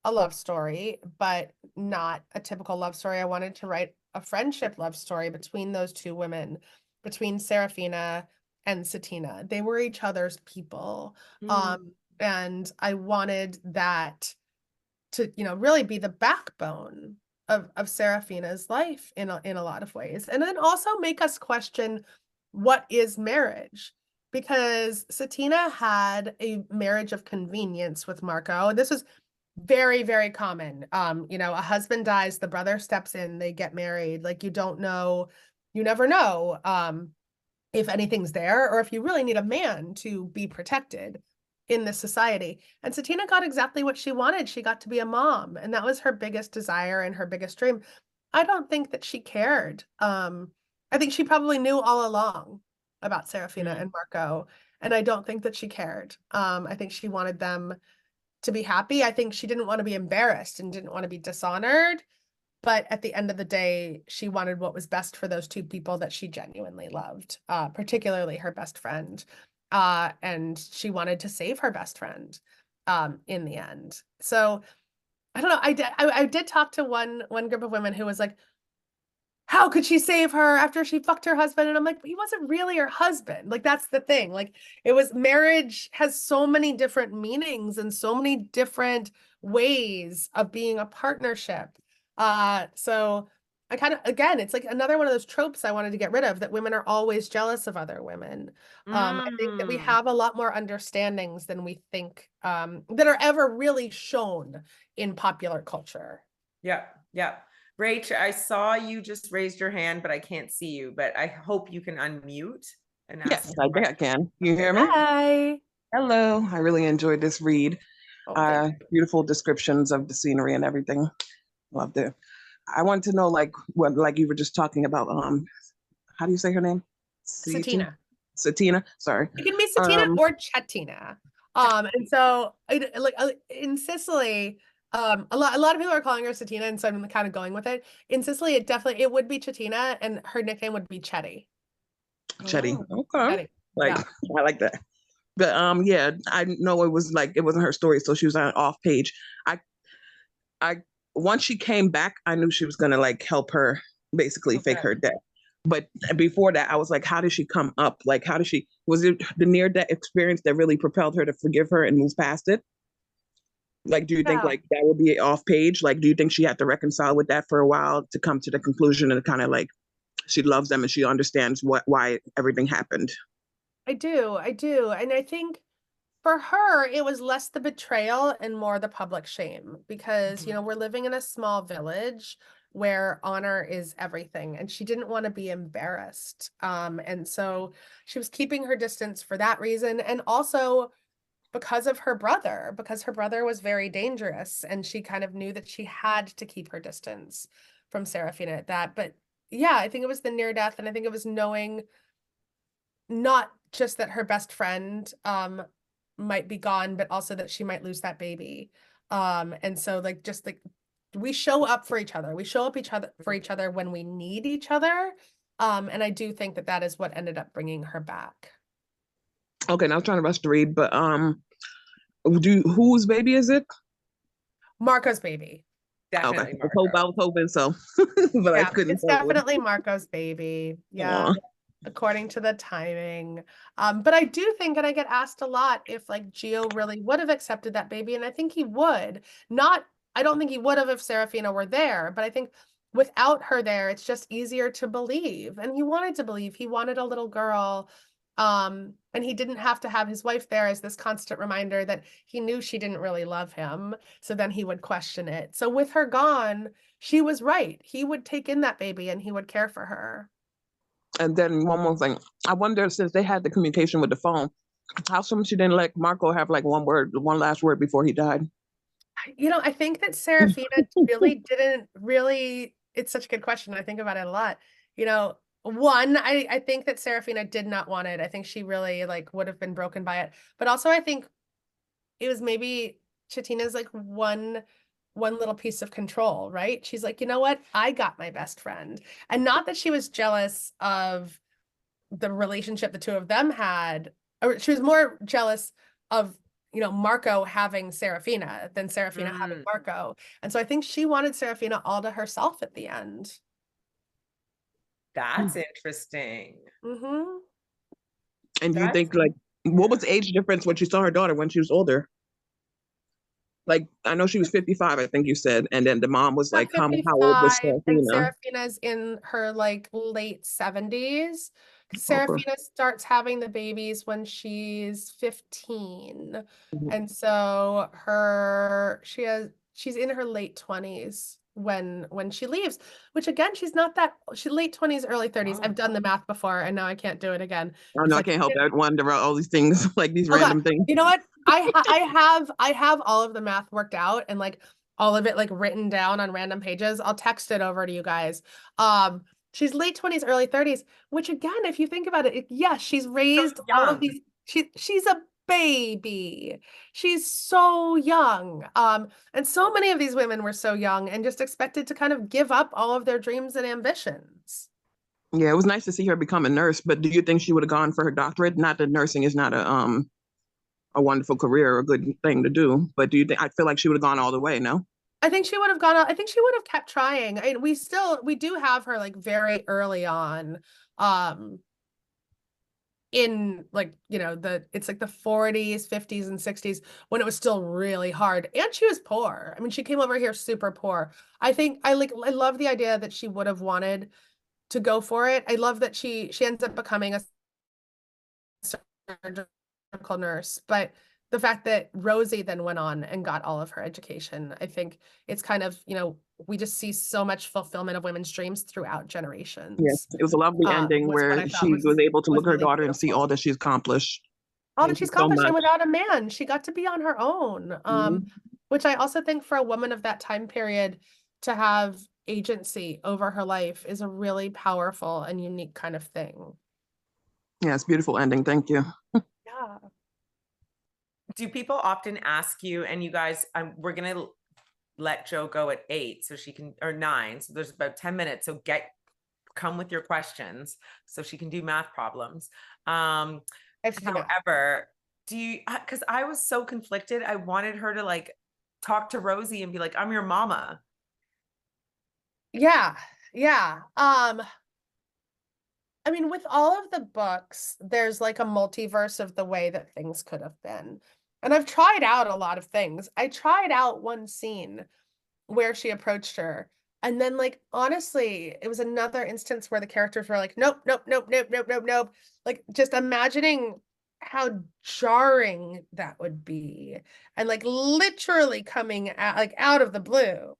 a love story, but not a typical love story. I wanted to write a friendship love story between those two women, between Serafina and Satina. They were each other's people. And I wanted that to, really be the backbone of Serafina's life in a lot of ways. And then also make us question, what is marriage? Because Satina had a marriage of convenience with Marco. This was very, very common. A husband dies, the brother steps in, they get married. Like, you never know if anything's there or if you really need a man to be protected in this society. And Satina got exactly what she wanted. She got to be a mom, and that was her biggest desire and her biggest dream. I don't think that she cared. I think she probably knew all along about Serafina and Marco, and I don't think that she cared. I think she wanted them to be happy. I think she didn't want to be embarrassed and didn't want to be dishonored, but at the end of the day, she wanted what was best for those two people that she genuinely loved, particularly her best friend. And she wanted to save her best friend in the end. So I don't know. I did talk to one group of women who was like, how could she save her after she fucked her husband? And I'm like, he wasn't really her husband. Like, that's the thing. Like, marriage has so many different meanings and so many different ways of being a partnership. So I kind of, again, it's like another one of those tropes I wanted to get rid of, that women are always jealous of other women. I think that we have a lot more understandings than we think, that are ever really shown in popular culture. Yeah, yeah. Rach, I saw you just raised your hand, but I can't see you, but I hope you can unmute and ask. Yes, I think I can. You hear me? Hi. Hello. I really enjoyed this read. Oh, Beautiful descriptions of the scenery and everything. Loved it. I wanted to know, like, what, like you were just talking about, how do you say her name? Satina. Satina, sorry. It can be Satina or Cettina. And so in Sicily, a lot of people are calling her Satina, and so I'm kind of going with it. In Sicily, it would be Cettina, and her nickname would be Chetty. Chetty. Oh. Okay. Chetty. Like, Yeah. I like that. But yeah, I know it wasn't her story, so she was on off page. I once she came back, I knew she was gonna like help her basically fake her death. But before that, I was like, how did she come up? Like, was it the near death experience that really propelled her to forgive her and move past it? Like, do you think like that would be off page? Like, do you think she had to reconcile with that for a while to come to the conclusion and kind of like she loves them and she understands why everything happened? I do. And I think for her, it was less the betrayal and more the public shame, because, we're living in a small village where honor is everything, and she didn't want to be embarrassed. And so she was keeping her distance for that reason, and also because her brother was very dangerous, and she kind of knew that she had to keep her distance from Serafina at that. But yeah, I think it was the near death, and I think it was knowing not just that her best friend might be gone, but also that she might lose that baby. And so like just like we show up for each other. We show up for each other when we need each other. And I do think that is what ended up bringing her back. Okay, now I was trying to rush to read, but whose baby is it? Marco's baby. Definitely okay. Marco. I was hoping so, but yeah, I couldn't. It's definitely Marco's baby. Yeah. According to the timing. But I do think, and I get asked a lot, if like Gio really would have accepted that baby, and I think he would. I don't think he would have if Serafina were there, but I think without her there, it's just easier to believe. And he wanted to believe. He wanted a little girl. And he didn't have to have his wife there as this constant reminder that he knew she didn't really love him. So then he would question it. So with her gone, she was right. He would take in that baby and he would care for her. And then one more thing. I wonder, since they had the communication with the phone, how come she didn't let Marco have like one last word before he died? I think that Serafina it's such a good question. I think about it a lot. One, I think that Serafina did not want it. I think she really like would have been broken by it. But also I think it was maybe Chetina's like one little piece of control, right? She's like, you know what? I got my best friend. And not that she was jealous of the relationship the two of them had, or she was more jealous of, Marco having Serafina than Serafina having Marco. And so I think she wanted Serafina all to herself at the end. That's interesting. And do you think like, what was the age difference when she saw her daughter when she was older? Like, I know she was 55, I think you said, and then the mom was like, how old was Serafina? And Serafina's in her like late 70s. Serafina starts having the babies when she's 15. And so she's in her late 20s when she leaves, which again, she's late 20s, early 30s. I've done the math before and now I can't do it again. Oh no, I can't help that. Wonder all these things, like these random things. You know what? I have all of the math worked out and like all of it like written down on random pages. I'll text it over to you guys. She's late 20s, early 30s, which again, if you think about it, yes, she's raised all of these. She's a baby. She's so young. And so many of these women were so young and just expected to kind of give up all of their dreams and ambitions. Yeah, it was nice to see her become a nurse, but do you think she would have gone for her doctorate? Not that nursing is not a wonderful career or a good thing to do, but do you think, I feel like she would have gone all the way, no? I think she would have gone out. I think she would have kept trying. We do have her like very early on. in like, you know, it's like the 40s, 50s, and 60s when it was still really hard. And she was poor. I mean, she came over here super poor. I think I love the idea that she would have wanted to go for it. I love that she ends up becoming a surgical nurse, but the fact that Rosie then went on and got all of her education, I think it's kind of, you know, we just see so much fulfillment of women's dreams throughout generations. Yes, it was a lovely ending where she was able to look at her daughter and see all that she's accomplished. All that she's accomplished, and without a man, she got to be on her own. Which I also think for a woman of that time period to have agency over her life is a really powerful and unique kind of thing. Yeah, it's a beautiful ending. Thank you. Yeah. Do people often ask you, and you guys, we're going to let Jo go at 8 so she can, or 9. So there's about 10 minutes. So come with your questions so she can do math problems. However, because I was so conflicted. I wanted her to like talk to Rosie and be like, I'm your mama. Yeah. Yeah. I mean, with all of the books, there's like a multiverse of the way that things could have been. And I've tried out a lot of things. I tried out one scene where she approached her. And then, like, honestly, it was another instance where the characters were like, nope, nope, nope, nope, nope, nope, nope. Like, just imagining how jarring that would be. And like literally coming out, like out of the blue.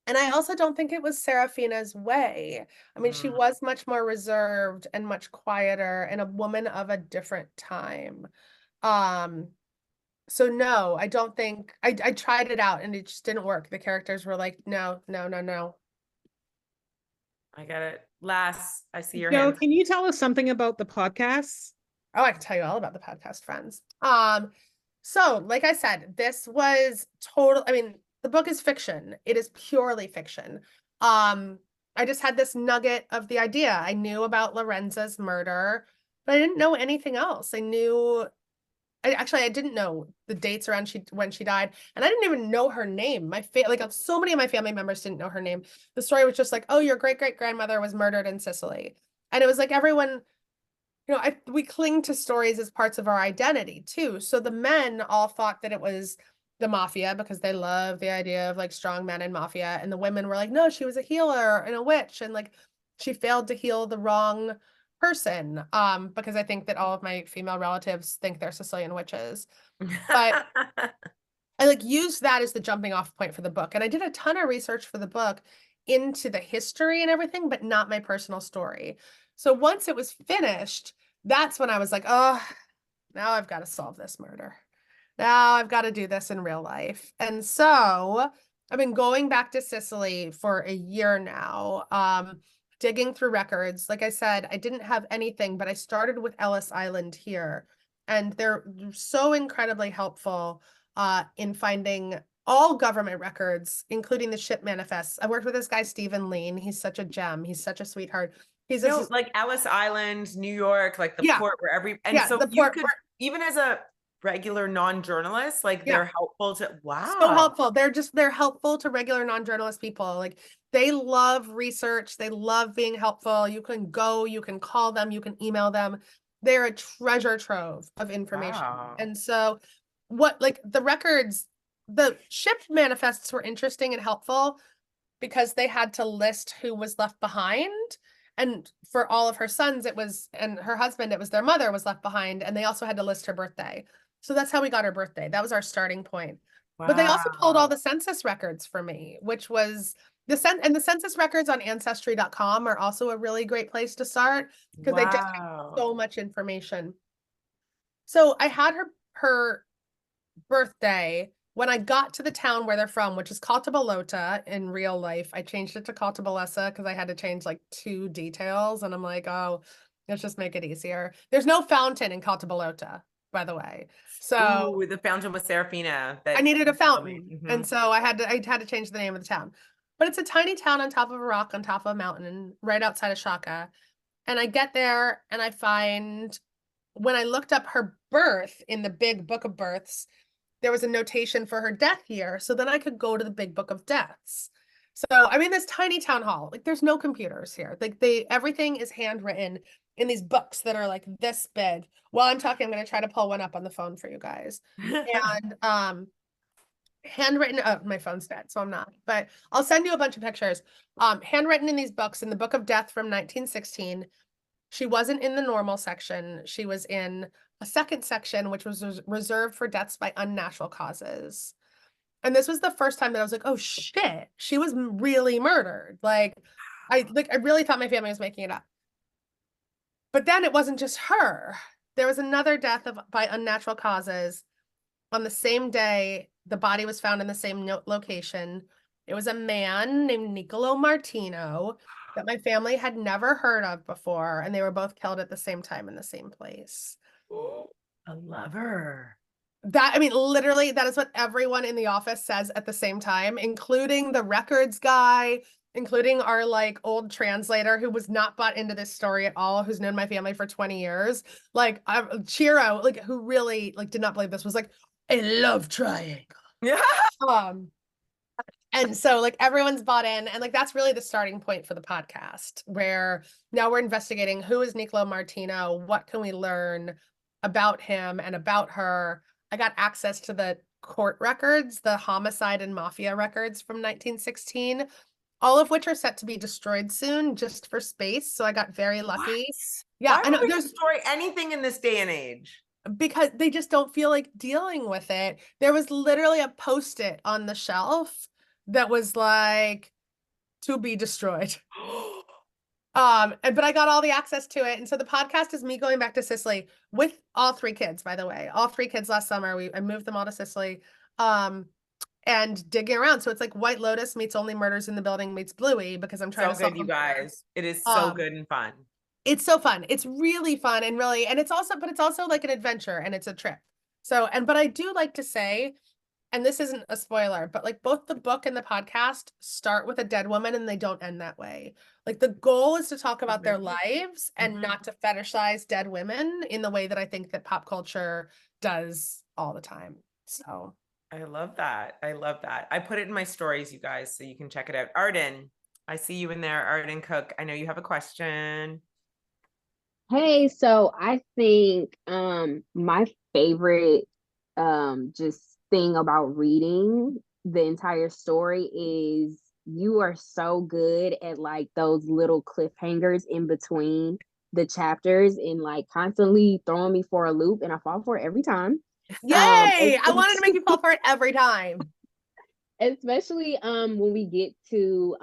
And I also don't think it was Serafina's way. I mean, she was much more reserved and much quieter and a woman of a different time. So no, I don't think I tried it out and it just didn't work. The characters were like, no, no, no, no. I got it. Lass, I see your Jo, hand. can you tell us something about the podcast? Oh, I can tell you all about the podcast, friends. So like I said, this was total, I mean, the book is fiction. It is purely fiction. I just had this nugget of the idea. I knew about Lorenza's murder, but I didn't know anything else. I didn't know the dates around when she died, and I didn't even know her name. So many of my family members didn't know her name. The story was just like, oh, your great-great-grandmother was murdered in Sicily. And it was like everyone, you know, we cling to stories as parts of our identity too. So the men all thought that it was the mafia because they love the idea of like strong men and mafia. And the women were like, no, she was a healer and a witch. And like, she failed to heal the wrong person. Because I think that all of my female relatives think they're Sicilian witches. But I like used that as the jumping off point for the book. And I did a ton of research for the book into the history and everything, but not my personal story. So once it was finished, that's when I was like, oh, now I've got to solve this murder. Now I've got to do this in real life. And so I've been going back to Sicily for a year now, digging through records. Like I said, I didn't have anything, but I started with Ellis Island here. And they're so incredibly helpful in finding all government records, including the ship manifests. I worked with this guy, Stephen Lean. He's such a gem. He's such a sweetheart. He's like Ellis Island, New York, like the port where so the you port, could, even as a regular non-journalist, like they're helpful to, so helpful. They're helpful to regular non-journalist people. Like they love research. They love being helpful. You can call them, you can email them. They're a treasure trove of information. And so the records, the ship manifests were interesting and helpful because they had to list who was left behind. And for all of her sons, and her husband, it was their mother was left behind. And they also had to list her birthday. So that's how we got her birthday. That was our starting point. Wow. But they also pulled all the census records for me, which was the census records on ancestry.com are also a really great place to start because they just have so much information. So I had her birthday when I got to the town where they're from, which is Caltabolota in real life. I changed it to Caltabolessa because I had to change like 2 details. And I'm like, oh, let's just make it easier. There's no fountain in Caltabolota, by the way. So the fountain was Serafina. I needed a fountain. And so I had to change the name of the town. But it's a tiny town on top of a rock, on top of a mountain, right outside of Shaka. And I get there and I find, when I looked up her birth in the big book of births, there was a notation for her death year. So then I could go to the big book of deaths. So I'm in this tiny town hall. Like there's no computers here. Like everything is handwritten in these books that are like this big. While I'm talking, I'm going to try to pull one up on the phone for you guys. And handwritten, oh, my phone's dead, so I'm not, but I'll send you a bunch of pictures. Handwritten in these books. In the Book of Death from 1916, she wasn't in the normal section. She was in a second section, which was reserved for deaths by unnatural causes. And this was the first time that I was like, oh shit, she was really murdered. Like I really thought my family was making it up. But then it wasn't just her. There was another death by unnatural causes on the same day. The body was found in the same location. It was a man named Niccolo Martino that my family had never heard of before, and they were both killed at the same time in the same place. A lover. That, I mean, literally, that is what everyone in the office says at the same time, including the records guy, including our like old translator who was not bought into this story at all, who's known my family for 20 years. Like Chiro, like who really like did not believe this, was like a love triangle. Yeah. And so like everyone's bought in, and like that's really the starting point for the podcast, where now we're investigating who is Niccolo Martino, what can we learn about him and about her. I got access to the court records, the homicide and mafia records from 1916, all of which are set to be destroyed soon just for space. So I got very lucky. What? Yeah, Why I know would we there's destroy anything in this day and age? because they just don't feel like dealing with it. There was literally a post-it on the shelf that was like to be destroyed. But I got all the access to it. And so the podcast is me going back to Sicily with all 3 kids, by the way. All 3 kids last summer. I moved them all to Sicily. And digging around. So it's like White Lotus meets Only Murders in the Building meets Bluey, because I'm trying to solve good, you them. guys. It is so good and fun. It's so fun. It's really fun and really, and it's also like an adventure, and it's a trip. So, but I do like to say, and this isn't a spoiler, but like both the book and the podcast start with a dead woman and they don't end that way. Like the goal is to talk about their lives and not to fetishize dead women in the way that I think that pop culture does all the time. So I love that. I love that. I put it in my stories, you guys, so you can check it out. Arden, I see you in there. Arden Cook, I know you have a question. Hey, so I think my favorite just thing about reading the entire story is you are so good at like those little cliffhangers in between the chapters and like constantly throwing me for a loop, and I fall for it every time. Yay! I wanted to make you fall for it every time. Especially when we get to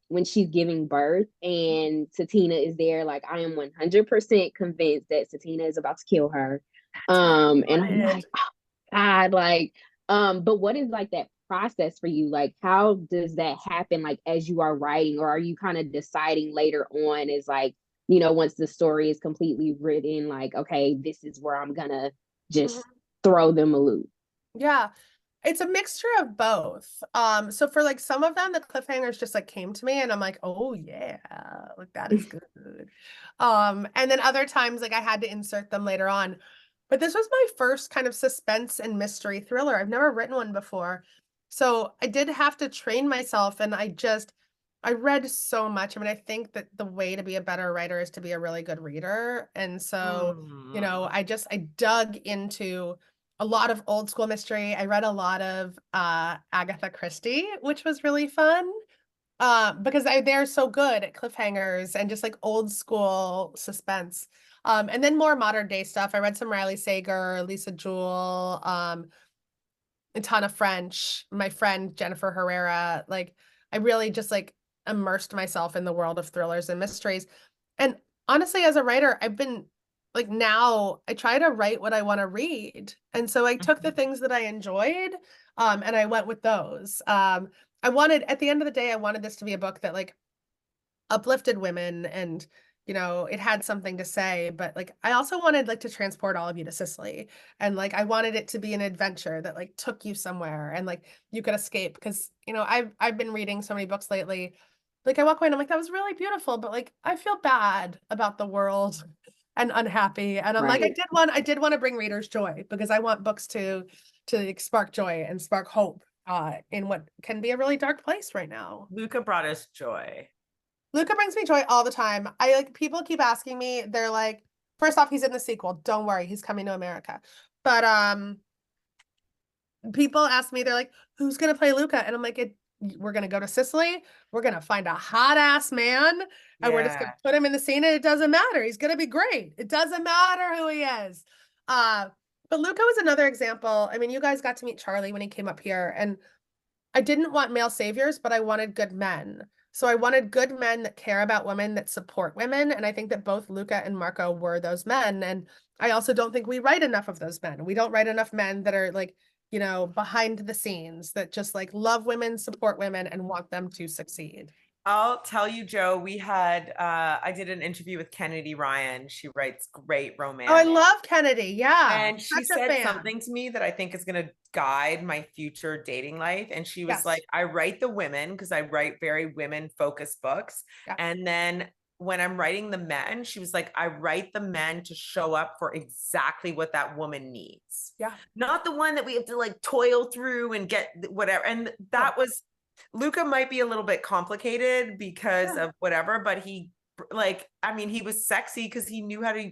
when she's giving birth and Satina is there, like I am 100% convinced that Satina is about to kill her. And I'm like, oh, God, like but what is like that process for you? Like how does that happen, like as you are writing, or are you kind of deciding later on, is like, you know, once the story is completely written, like, okay, this is where I'm gonna just throw them a loop? Yeah. It's a mixture of both. So for like some of them, the cliffhangers just like came to me and I'm like, oh yeah, like that is good. And then other times like I had to insert them later on. But this was my first kind of suspense and mystery thriller. I've never written one before. So I did have to train myself, and I read so much. I mean, I think that the way to be a better writer is to be a really good reader. And so, you know, I dug into a lot of old school mystery. I read a lot of Agatha Christie, which was really fun because they're so good at cliffhangers and just like old school suspense. And then more modern day stuff. I read some Riley Sager, Lisa Jewell, a ton of French. My friend Jennifer Herrera. Like I really just like immersed myself in the world of thrillers and mysteries. And honestly, as a writer, I've been like, now I try to write what I want to read. And so I took the things that I enjoyed, and I went with those. I wanted, at the end of the day, I wanted this to be a book that like uplifted women, and, you know, it had something to say, but like, I also wanted like to transport all of you to Sicily. And like, I wanted it to be an adventure that like took you somewhere and like you could escape. Because, you know, I've been reading so many books lately. Like I walk away and I'm like, that was really beautiful, but like, I feel bad about the world and unhappy. And I'm like, I did want to bring readers joy, because I want books to spark joy and spark hope in what can be a really dark place right now. Luca brought us joy. Luca brings me joy all the time. I like people keep asking me, they're like, first off, he's in the sequel. Don't worry, he's coming to America. But people ask me, they're like, who's gonna play Luca? And I'm like, we're gonna go to Sicily, we're gonna find a hot ass man, and we're just gonna put him in the scene, and it doesn't matter. He's gonna be great. It doesn't matter who he is. But Luca was another example. I mean, you guys got to meet Charlie when he came up here, and I didn't want male saviors, but I wanted good men. So I wanted good men that care about women, that support women. And I think that both Luca and Marco were those men. And I also don't think we write enough of those men. We don't write enough men that are like, you know, behind the scenes, that just like love women, support women, and want them to succeed. I'll tell you, Jo, we had, I did an interview with Kennedy Ryan. She writes great romance. Oh, I love Kennedy. Yeah. And she said something to me that I think is going to guide my future dating life. And she was like, I write the women because I write very women focused books. Yeah. And then when I'm writing the men, she was like, I write the men to show up for exactly what that woman needs. Yeah. Not the one that we have to like toil through and get whatever. And that was, Luca might be a little bit complicated because of whatever, but he like, I mean, he was sexy because he knew how to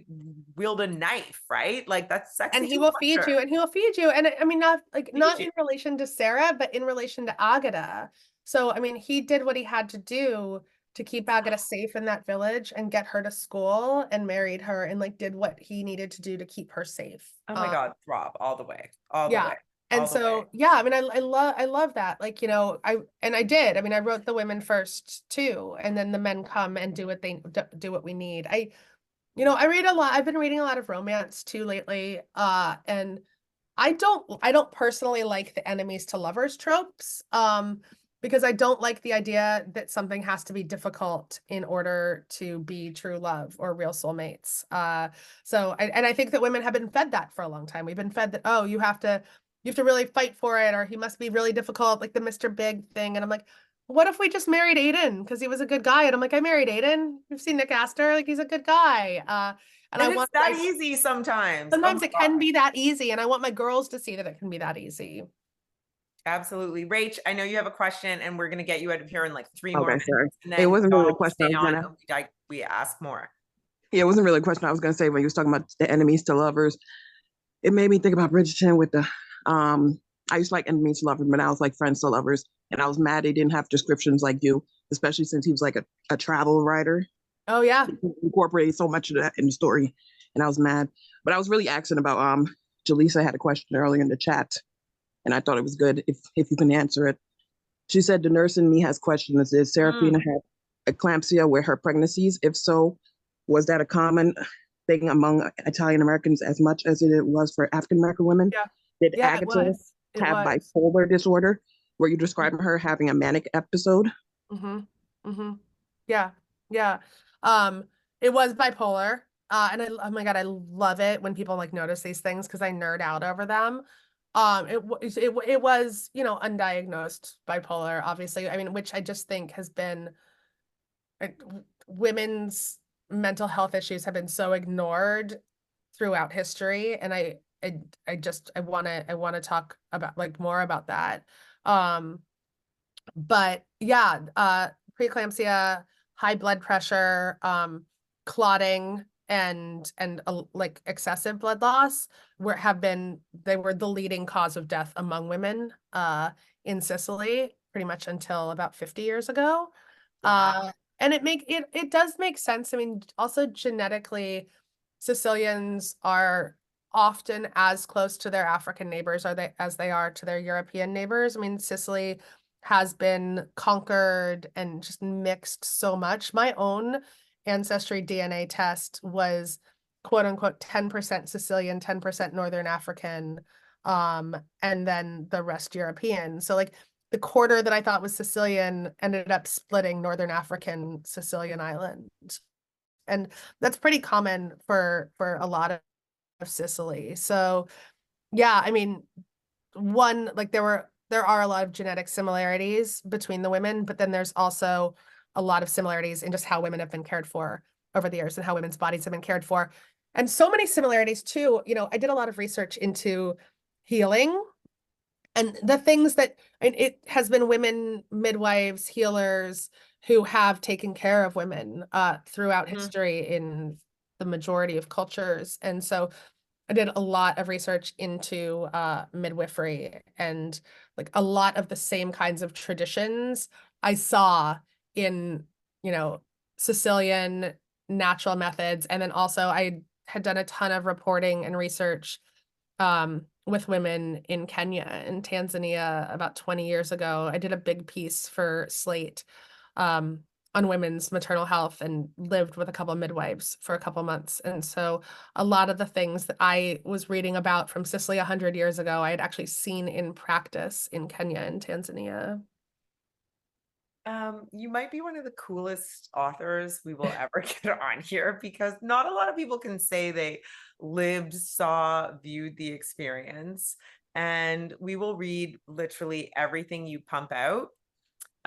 wield a knife, right? Like that's sexy. And he will feed you, and he will feed you. And I mean, not in relation to Sarah, but in relation to Agata. So, I mean, he did what he had to do to keep Agata safe in that village and get her to school, and married her, and like did what he needed to do to keep her safe. Oh my God, throb all the way, all the way. And so, yeah, I mean, I love that. Like, you know, I did. I mean, I wrote the women first too, and then the men come and do what they do what we need. You know, I read a lot. I've been reading a lot of romance too lately. And I don't personally like the enemies to lovers tropes. Because I don't like the idea that something has to be difficult in order to be true love or real soulmates. So I think that women have been fed that for a long time. We've been fed that, oh, you have to really fight for it, or he must be really difficult, like the Mr. Big thing. And I'm like, what if we just married Aiden because he was a good guy? And I'm like, I married Aiden. You've seen Nick Astor, like he's a good guy. And I want that easy sometimes. Sometimes it can be that easy, and I want my girls to see that it can be that easy. Absolutely. Rach, I know you have a question, and we're going to get you out of here in like 3 more minutes. And then it wasn't really a question. We ask more. Yeah, it wasn't really a question. I was going to say, when you was talking about the enemies to lovers, it made me think about Bridgerton with the, I used to like enemies to lovers, but now it's like friends to lovers. And I was mad they didn't have descriptions like you, especially since he was like a travel writer. Oh, yeah. He incorporated so much of that in the story. And I was mad. But I was really asking about, Jaleesa had a question earlier in the chat, and I thought it was good if you can answer it. She said, the nurse in me has questions. Did Serafina have eclampsia with her pregnancies? If so, was that a common thing among Italian Americans as much as it was for African American women? Yeah. Did Agatha have bipolar disorder? Were you describing her having a manic episode? Yeah. It was bipolar. And oh my God, I love it when people like notice these things because I nerd out over them. It was, you know, undiagnosed bipolar, obviously. I mean, which I just think has been, women's mental health issues have been so ignored throughout history, and I want to talk about like more about that. But yeah, preeclampsia, high blood pressure, clotting, and like excessive blood loss they were the leading cause of death among women in Sicily pretty much until about 50 years ago. Wow. And it does make sense. I mean, also genetically, Sicilians are often as close to their African neighbors as they are to their European neighbors. I mean, Sicily has been conquered and just mixed so much. My own ancestry DNA test was quote unquote 10% Sicilian, 10% Northern African, and then the rest European. So like the quarter that I thought was Sicilian ended up splitting Northern African Sicilian island. And that's pretty common for a lot of Sicily. So yeah, I mean, there are a lot of genetic similarities between the women, but then there's also a lot of similarities in just how women have been cared for over the years and how women's bodies have been cared for. And so many similarities too. You know, I did a lot of research into healing and the things that, and it has been women, midwives, healers, who have taken care of women throughout history in the majority of cultures. And so I did a lot of research into midwifery, and like a lot of the same kinds of traditions I saw in, you know, Sicilian natural methods. And then also I had done a ton of reporting and research with women in Kenya and Tanzania about 20 years ago. I did a big piece for Slate on women's maternal health and lived with a couple of midwives for a couple of months. And so a lot of the things that I was reading about from Sicily 100 years ago, I had actually seen in practice in Kenya and Tanzania. You might be one of the coolest authors we will ever get on here, because not a lot of people can say they lived, saw, viewed the experience. And we will read literally everything you pump out.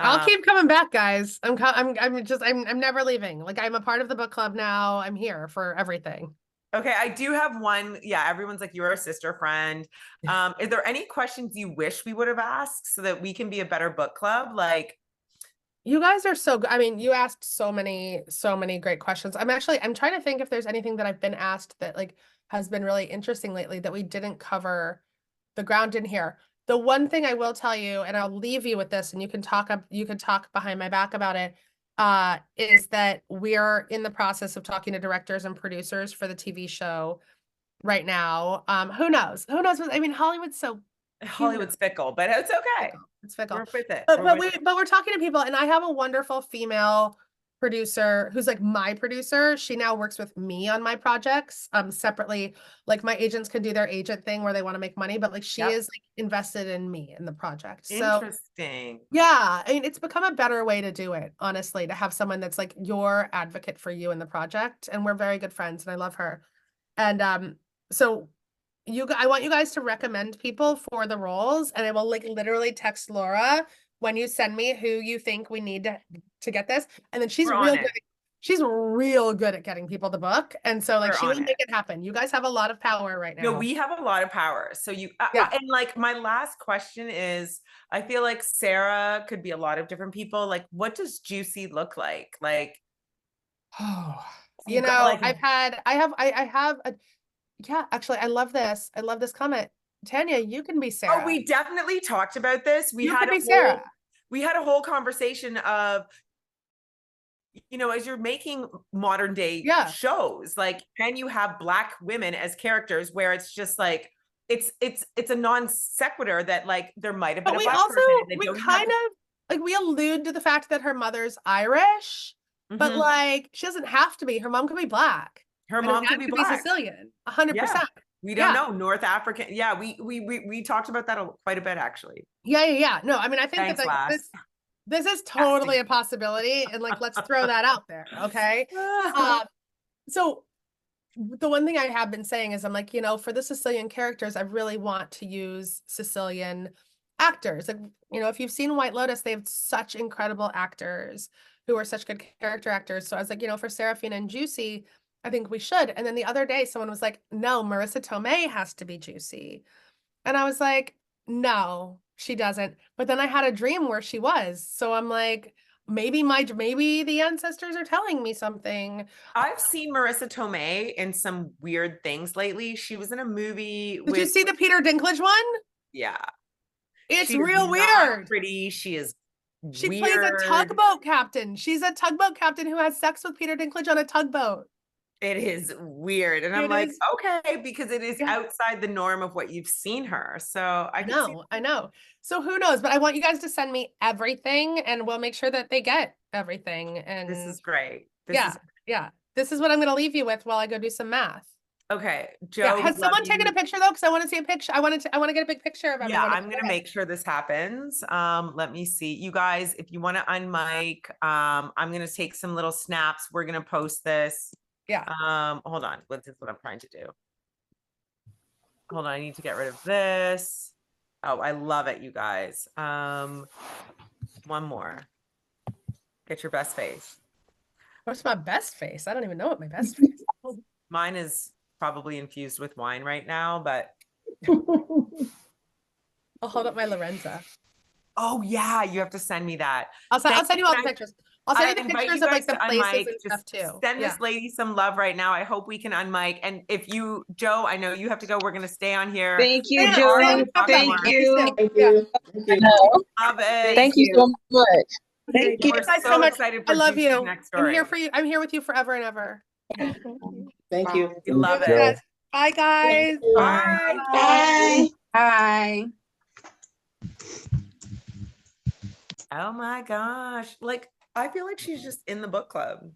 I'll keep coming back, guys. I'm never leaving. Like, I'm a part of the book club now. I'm here for everything. Okay, I do have one. Yeah, everyone's like, you're a sister friend. Is there any questions you wish we would have asked so that we can be a better book club? Like, you guys are so good. I mean, you asked so many great questions. I'm trying to think if there's anything that I've been asked that like has been really interesting lately that we didn't cover the ground in here. The one thing I will tell you, and I'll leave you with this, and you can talk behind my back about it, is that we're in the process of talking to directors and producers for the TV show right now. Who knows? I mean, Hollywood's fickle, but it's okay. It's fickle. We're with it. But we're talking to people, and I have a wonderful female producer who's like my producer. She now works with me on my projects separately. Like, my agents can do their agent thing where they want to make money, but like she is like invested in me in the project. Interesting. So yeah, I mean, it's become a better way to do it, honestly, to have someone that's like your advocate for you in the project. And we're very good friends, and I love her. And so I want you guys to recommend people for the roles, and I will like literally text Laura when you send me who you think we need to get this. And then she's real good at getting people to book. And so like she will make it happen. You guys have a lot of power right now. No, we have a lot of power. So and like my last question is, I feel like Sara could be a lot of different people. Like, what does juicy look like? Like, you know, I have a, yeah, actually, I love this. I love this comment. Tanya, you can be Sara. Oh, we definitely talked about this. We had a whole conversation of, you know, as you're making modern day shows, like, can you have Black women as characters where it's just like, it's a non sequitur that like there might have been a Black person. We allude to the fact that her mother's Irish, but like she doesn't have to be. Her mom could be Black. Her mom could be Black. Sicilian, 100%. We don't know. North African. Yeah, we talked about that quite a bit, actually. Yeah. No, I mean, I think this is totally a possibility, and like, let's throw that out there, okay? So the one thing I have been saying is, I'm like, you know, for the Sicilian characters, I really want to use Sicilian actors. Like, you know, if you've seen White Lotus, they have such incredible actors who are such good character actors. So I was like, you know, for Serafina and Juicy, I think we should. And then the other day, someone was like, no, Marissa Tomei has to be Juicy. And I was like, no, she doesn't. But then I had a dream where she was. So I'm like, maybe the ancestors are telling me something. I've seen Marissa Tomei in some weird things lately. She was in a movie. Did you see the Peter Dinklage one? Yeah. It's real weird. Pretty. She is She plays a tugboat captain. She's a tugboat captain who has sex with Peter Dinklage on a tugboat. It is weird. And I'm like, okay, because it is outside the norm of what you've seen her. So I know. So who knows? But I want you guys to send me everything, and we'll make sure that they get everything. And this is great. This is what I'm going to leave you with while I go do some math. Okay, Jo. Has someone taken a picture though? Because I want to see a picture. I want to get a big picture of everyone. Yeah, I'm gonna make sure this happens. Let me see, you guys. If you want to unmic, I'm gonna take some little snaps. We're gonna post this. Yeah. Hold on. This is what I'm trying to do. Hold on. I need to get rid of this. Oh, I love it, you guys. One more. Get your best face. What's my best face? I don't even know what my best face is. Mine is probably infused with wine right now, but I'll hold up my Lorenza. Oh yeah, you have to send me that. I'll send you all the pictures. I'll I send you the invite pictures you of like guys the to places unmic. and stuff Just too. send Yeah. this lady some love right now. I hope we can unmic. And if you, Joe, I know you have to go. We're gonna stay on here. Thank you, Sam, Joe. Sam, Talk Thank more. you. Thank Yeah. you. Thank I you. know. Love it. Thank you so much. Thank you. We're Thank you guys so so much. excited I for love Juicy's you. next I'm story. here for you. I'm here with you forever and ever. Thank you. We love Thank it. you guys. Bye, guys. Bye. Bye. Bye. Oh my gosh. Like, I feel like she's just in the book club.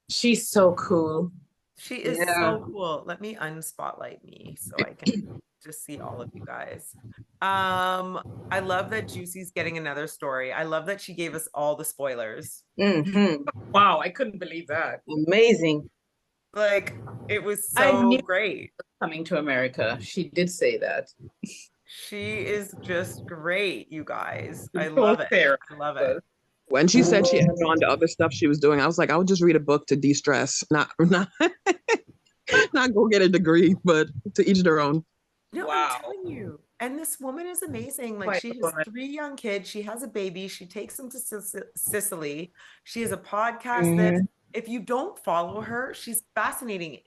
She's so cool. She is Yeah. so cool. Let me unspotlight me so I can just see all of you guys. I love that Juicy's getting another story. I love that she gave us all the spoilers. Wow, I couldn't believe that. Amazing. Like, it was I so knew- great. Coming to America. She did say that. She is just great, you guys. I So love it. fair. I love it. When she said she had gone to other stuff she was doing, I was like, I would just read a book to de-stress, not not go get a degree, but to each their own. No, Wow. I'm telling you. And this woman is amazing. Like, Quite she a has woman. 3 young kids. She has a baby. She takes them to Sicily. She has a podcast that if you don't follow her, she's fascinating.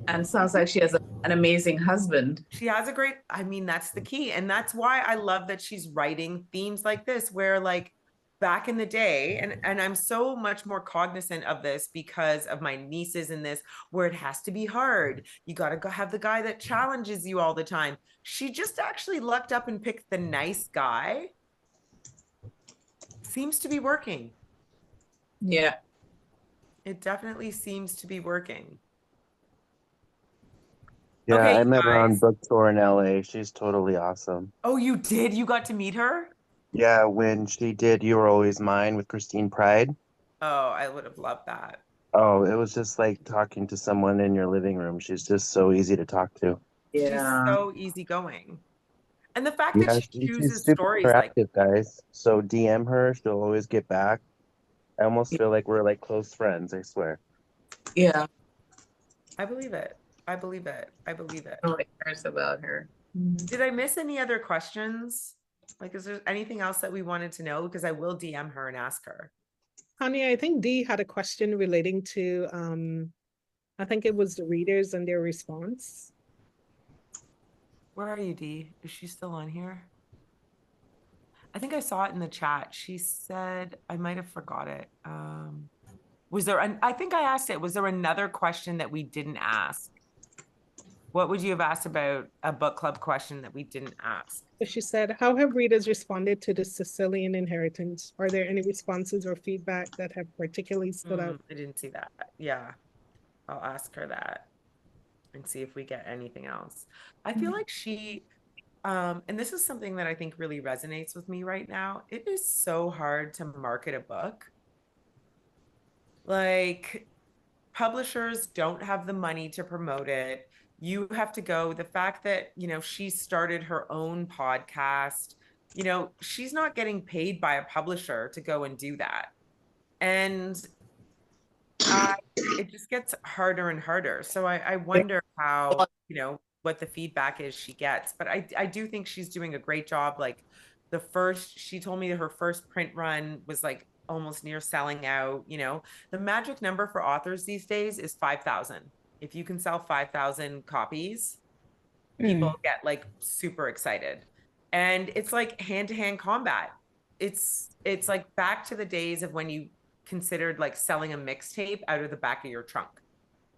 And sounds like she has an amazing husband. She has a great, I mean, that's the key. And that's why I love that she's writing themes like this, where like back in the day, and I'm so much more cognizant of this because of my nieces in this, where it has to be hard. You got to go have the guy that challenges you all the time. She just actually lucked up and picked the nice guy. Seems to be working. Yeah. It definitely seems to be working. Yeah, Okay, I you met her on guys. book tour in LA. She's totally awesome. Oh, you did? You got to meet her? Yeah, when she did You Were Always Mine with Christine Pride. Oh, I would have loved that. Oh, it was just like talking to someone in your living room. She's just so easy to talk to. She's Yeah. so easygoing. And the fact Yeah, that she she's chooses super stories like, active, guys. So DM her, she'll always get back. I almost feel like we're like close friends, I swear. Yeah. I believe it. I believe it. I believe it. Really cares about her. Did I miss any other questions? Like, is there anything else that we wanted to know? Because I will DM her and ask her. Tanya, I think Dee had a question relating to, I think it was the readers and their response. Where are you, Dee? Is she still on here? I think I saw it in the chat. She said, I might have forgot it. Was there, I think I asked it, was there another question that we didn't ask? What would you have asked about a book club question that we didn't ask? So she said, how have readers responded to the Sicilian Inheritance? Are there any responses or feedback that have particularly stood out? I didn't see that. Yeah, I'll ask her that and see if we get anything else. I feel like she, and this is something that I think really resonates with me right now. It is so hard to market a book. Like, publishers don't have the money to promote it. You have to go. The fact that, you know, she started her own podcast, you know, she's not getting paid by a publisher to go and do that. And it just gets harder and harder. So I wonder how, you know, what the feedback is she gets. But I do think she's doing a great job. Like, the first, she told me that her first print run was like almost near selling out. You know, the magic number for authors these days is 5,000. If you can sell 5,000 copies, people get like super excited. And it's like hand-to-hand combat. It's like back to the days of when you considered like selling a mixtape out of the back of your trunk.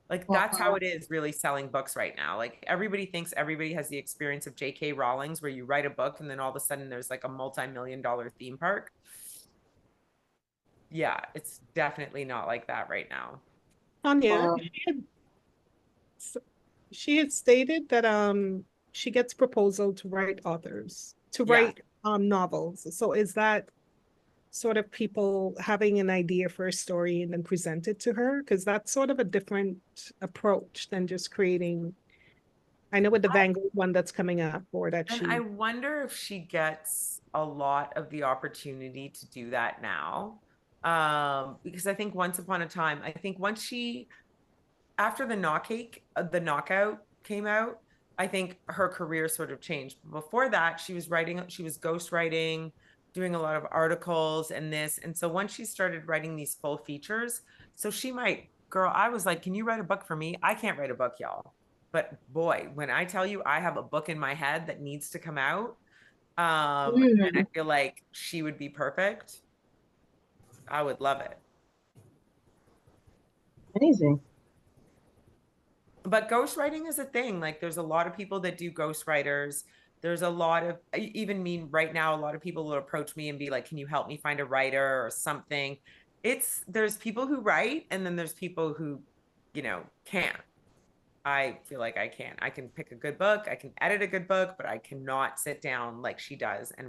Like, that's how it is really selling books right now. Like, everybody thinks everybody has the experience of J.K. Rowling's, where you write a book and then all of a sudden there's like a multi-million-dollar theme park. Yeah, it's definitely not like that right now. Tanya, she had stated that she gets proposal to write write novels. So is that sort of people having an idea for a story and then present it to her? Because that's sort of a different approach than just creating. I know with the Vanguard one that's coming up, or that And I wonder if she gets a lot of the opportunity to do that now. Because I think once upon a time, I think once she, after the knockout came out, I think her career sort of changed. Before that, she was ghostwriting. doing a lot of articles and this. And so once she started writing these full features, so she might, girl, I was like, can you write a book for me? I can't write a book, y'all. But boy, when I tell you I have a book in my head that needs to come out, and I feel like she would be perfect, I would love it. Amazing. But ghostwriting is a thing. Like there's a lot of people that do ghostwriters. There's a lot of, even me right now, a lot of people will approach me and be like, can you help me find a writer or something? There's people who write and then there's people who, can't. I feel like I can pick a good book, I can edit a good book, but I cannot sit down like she does and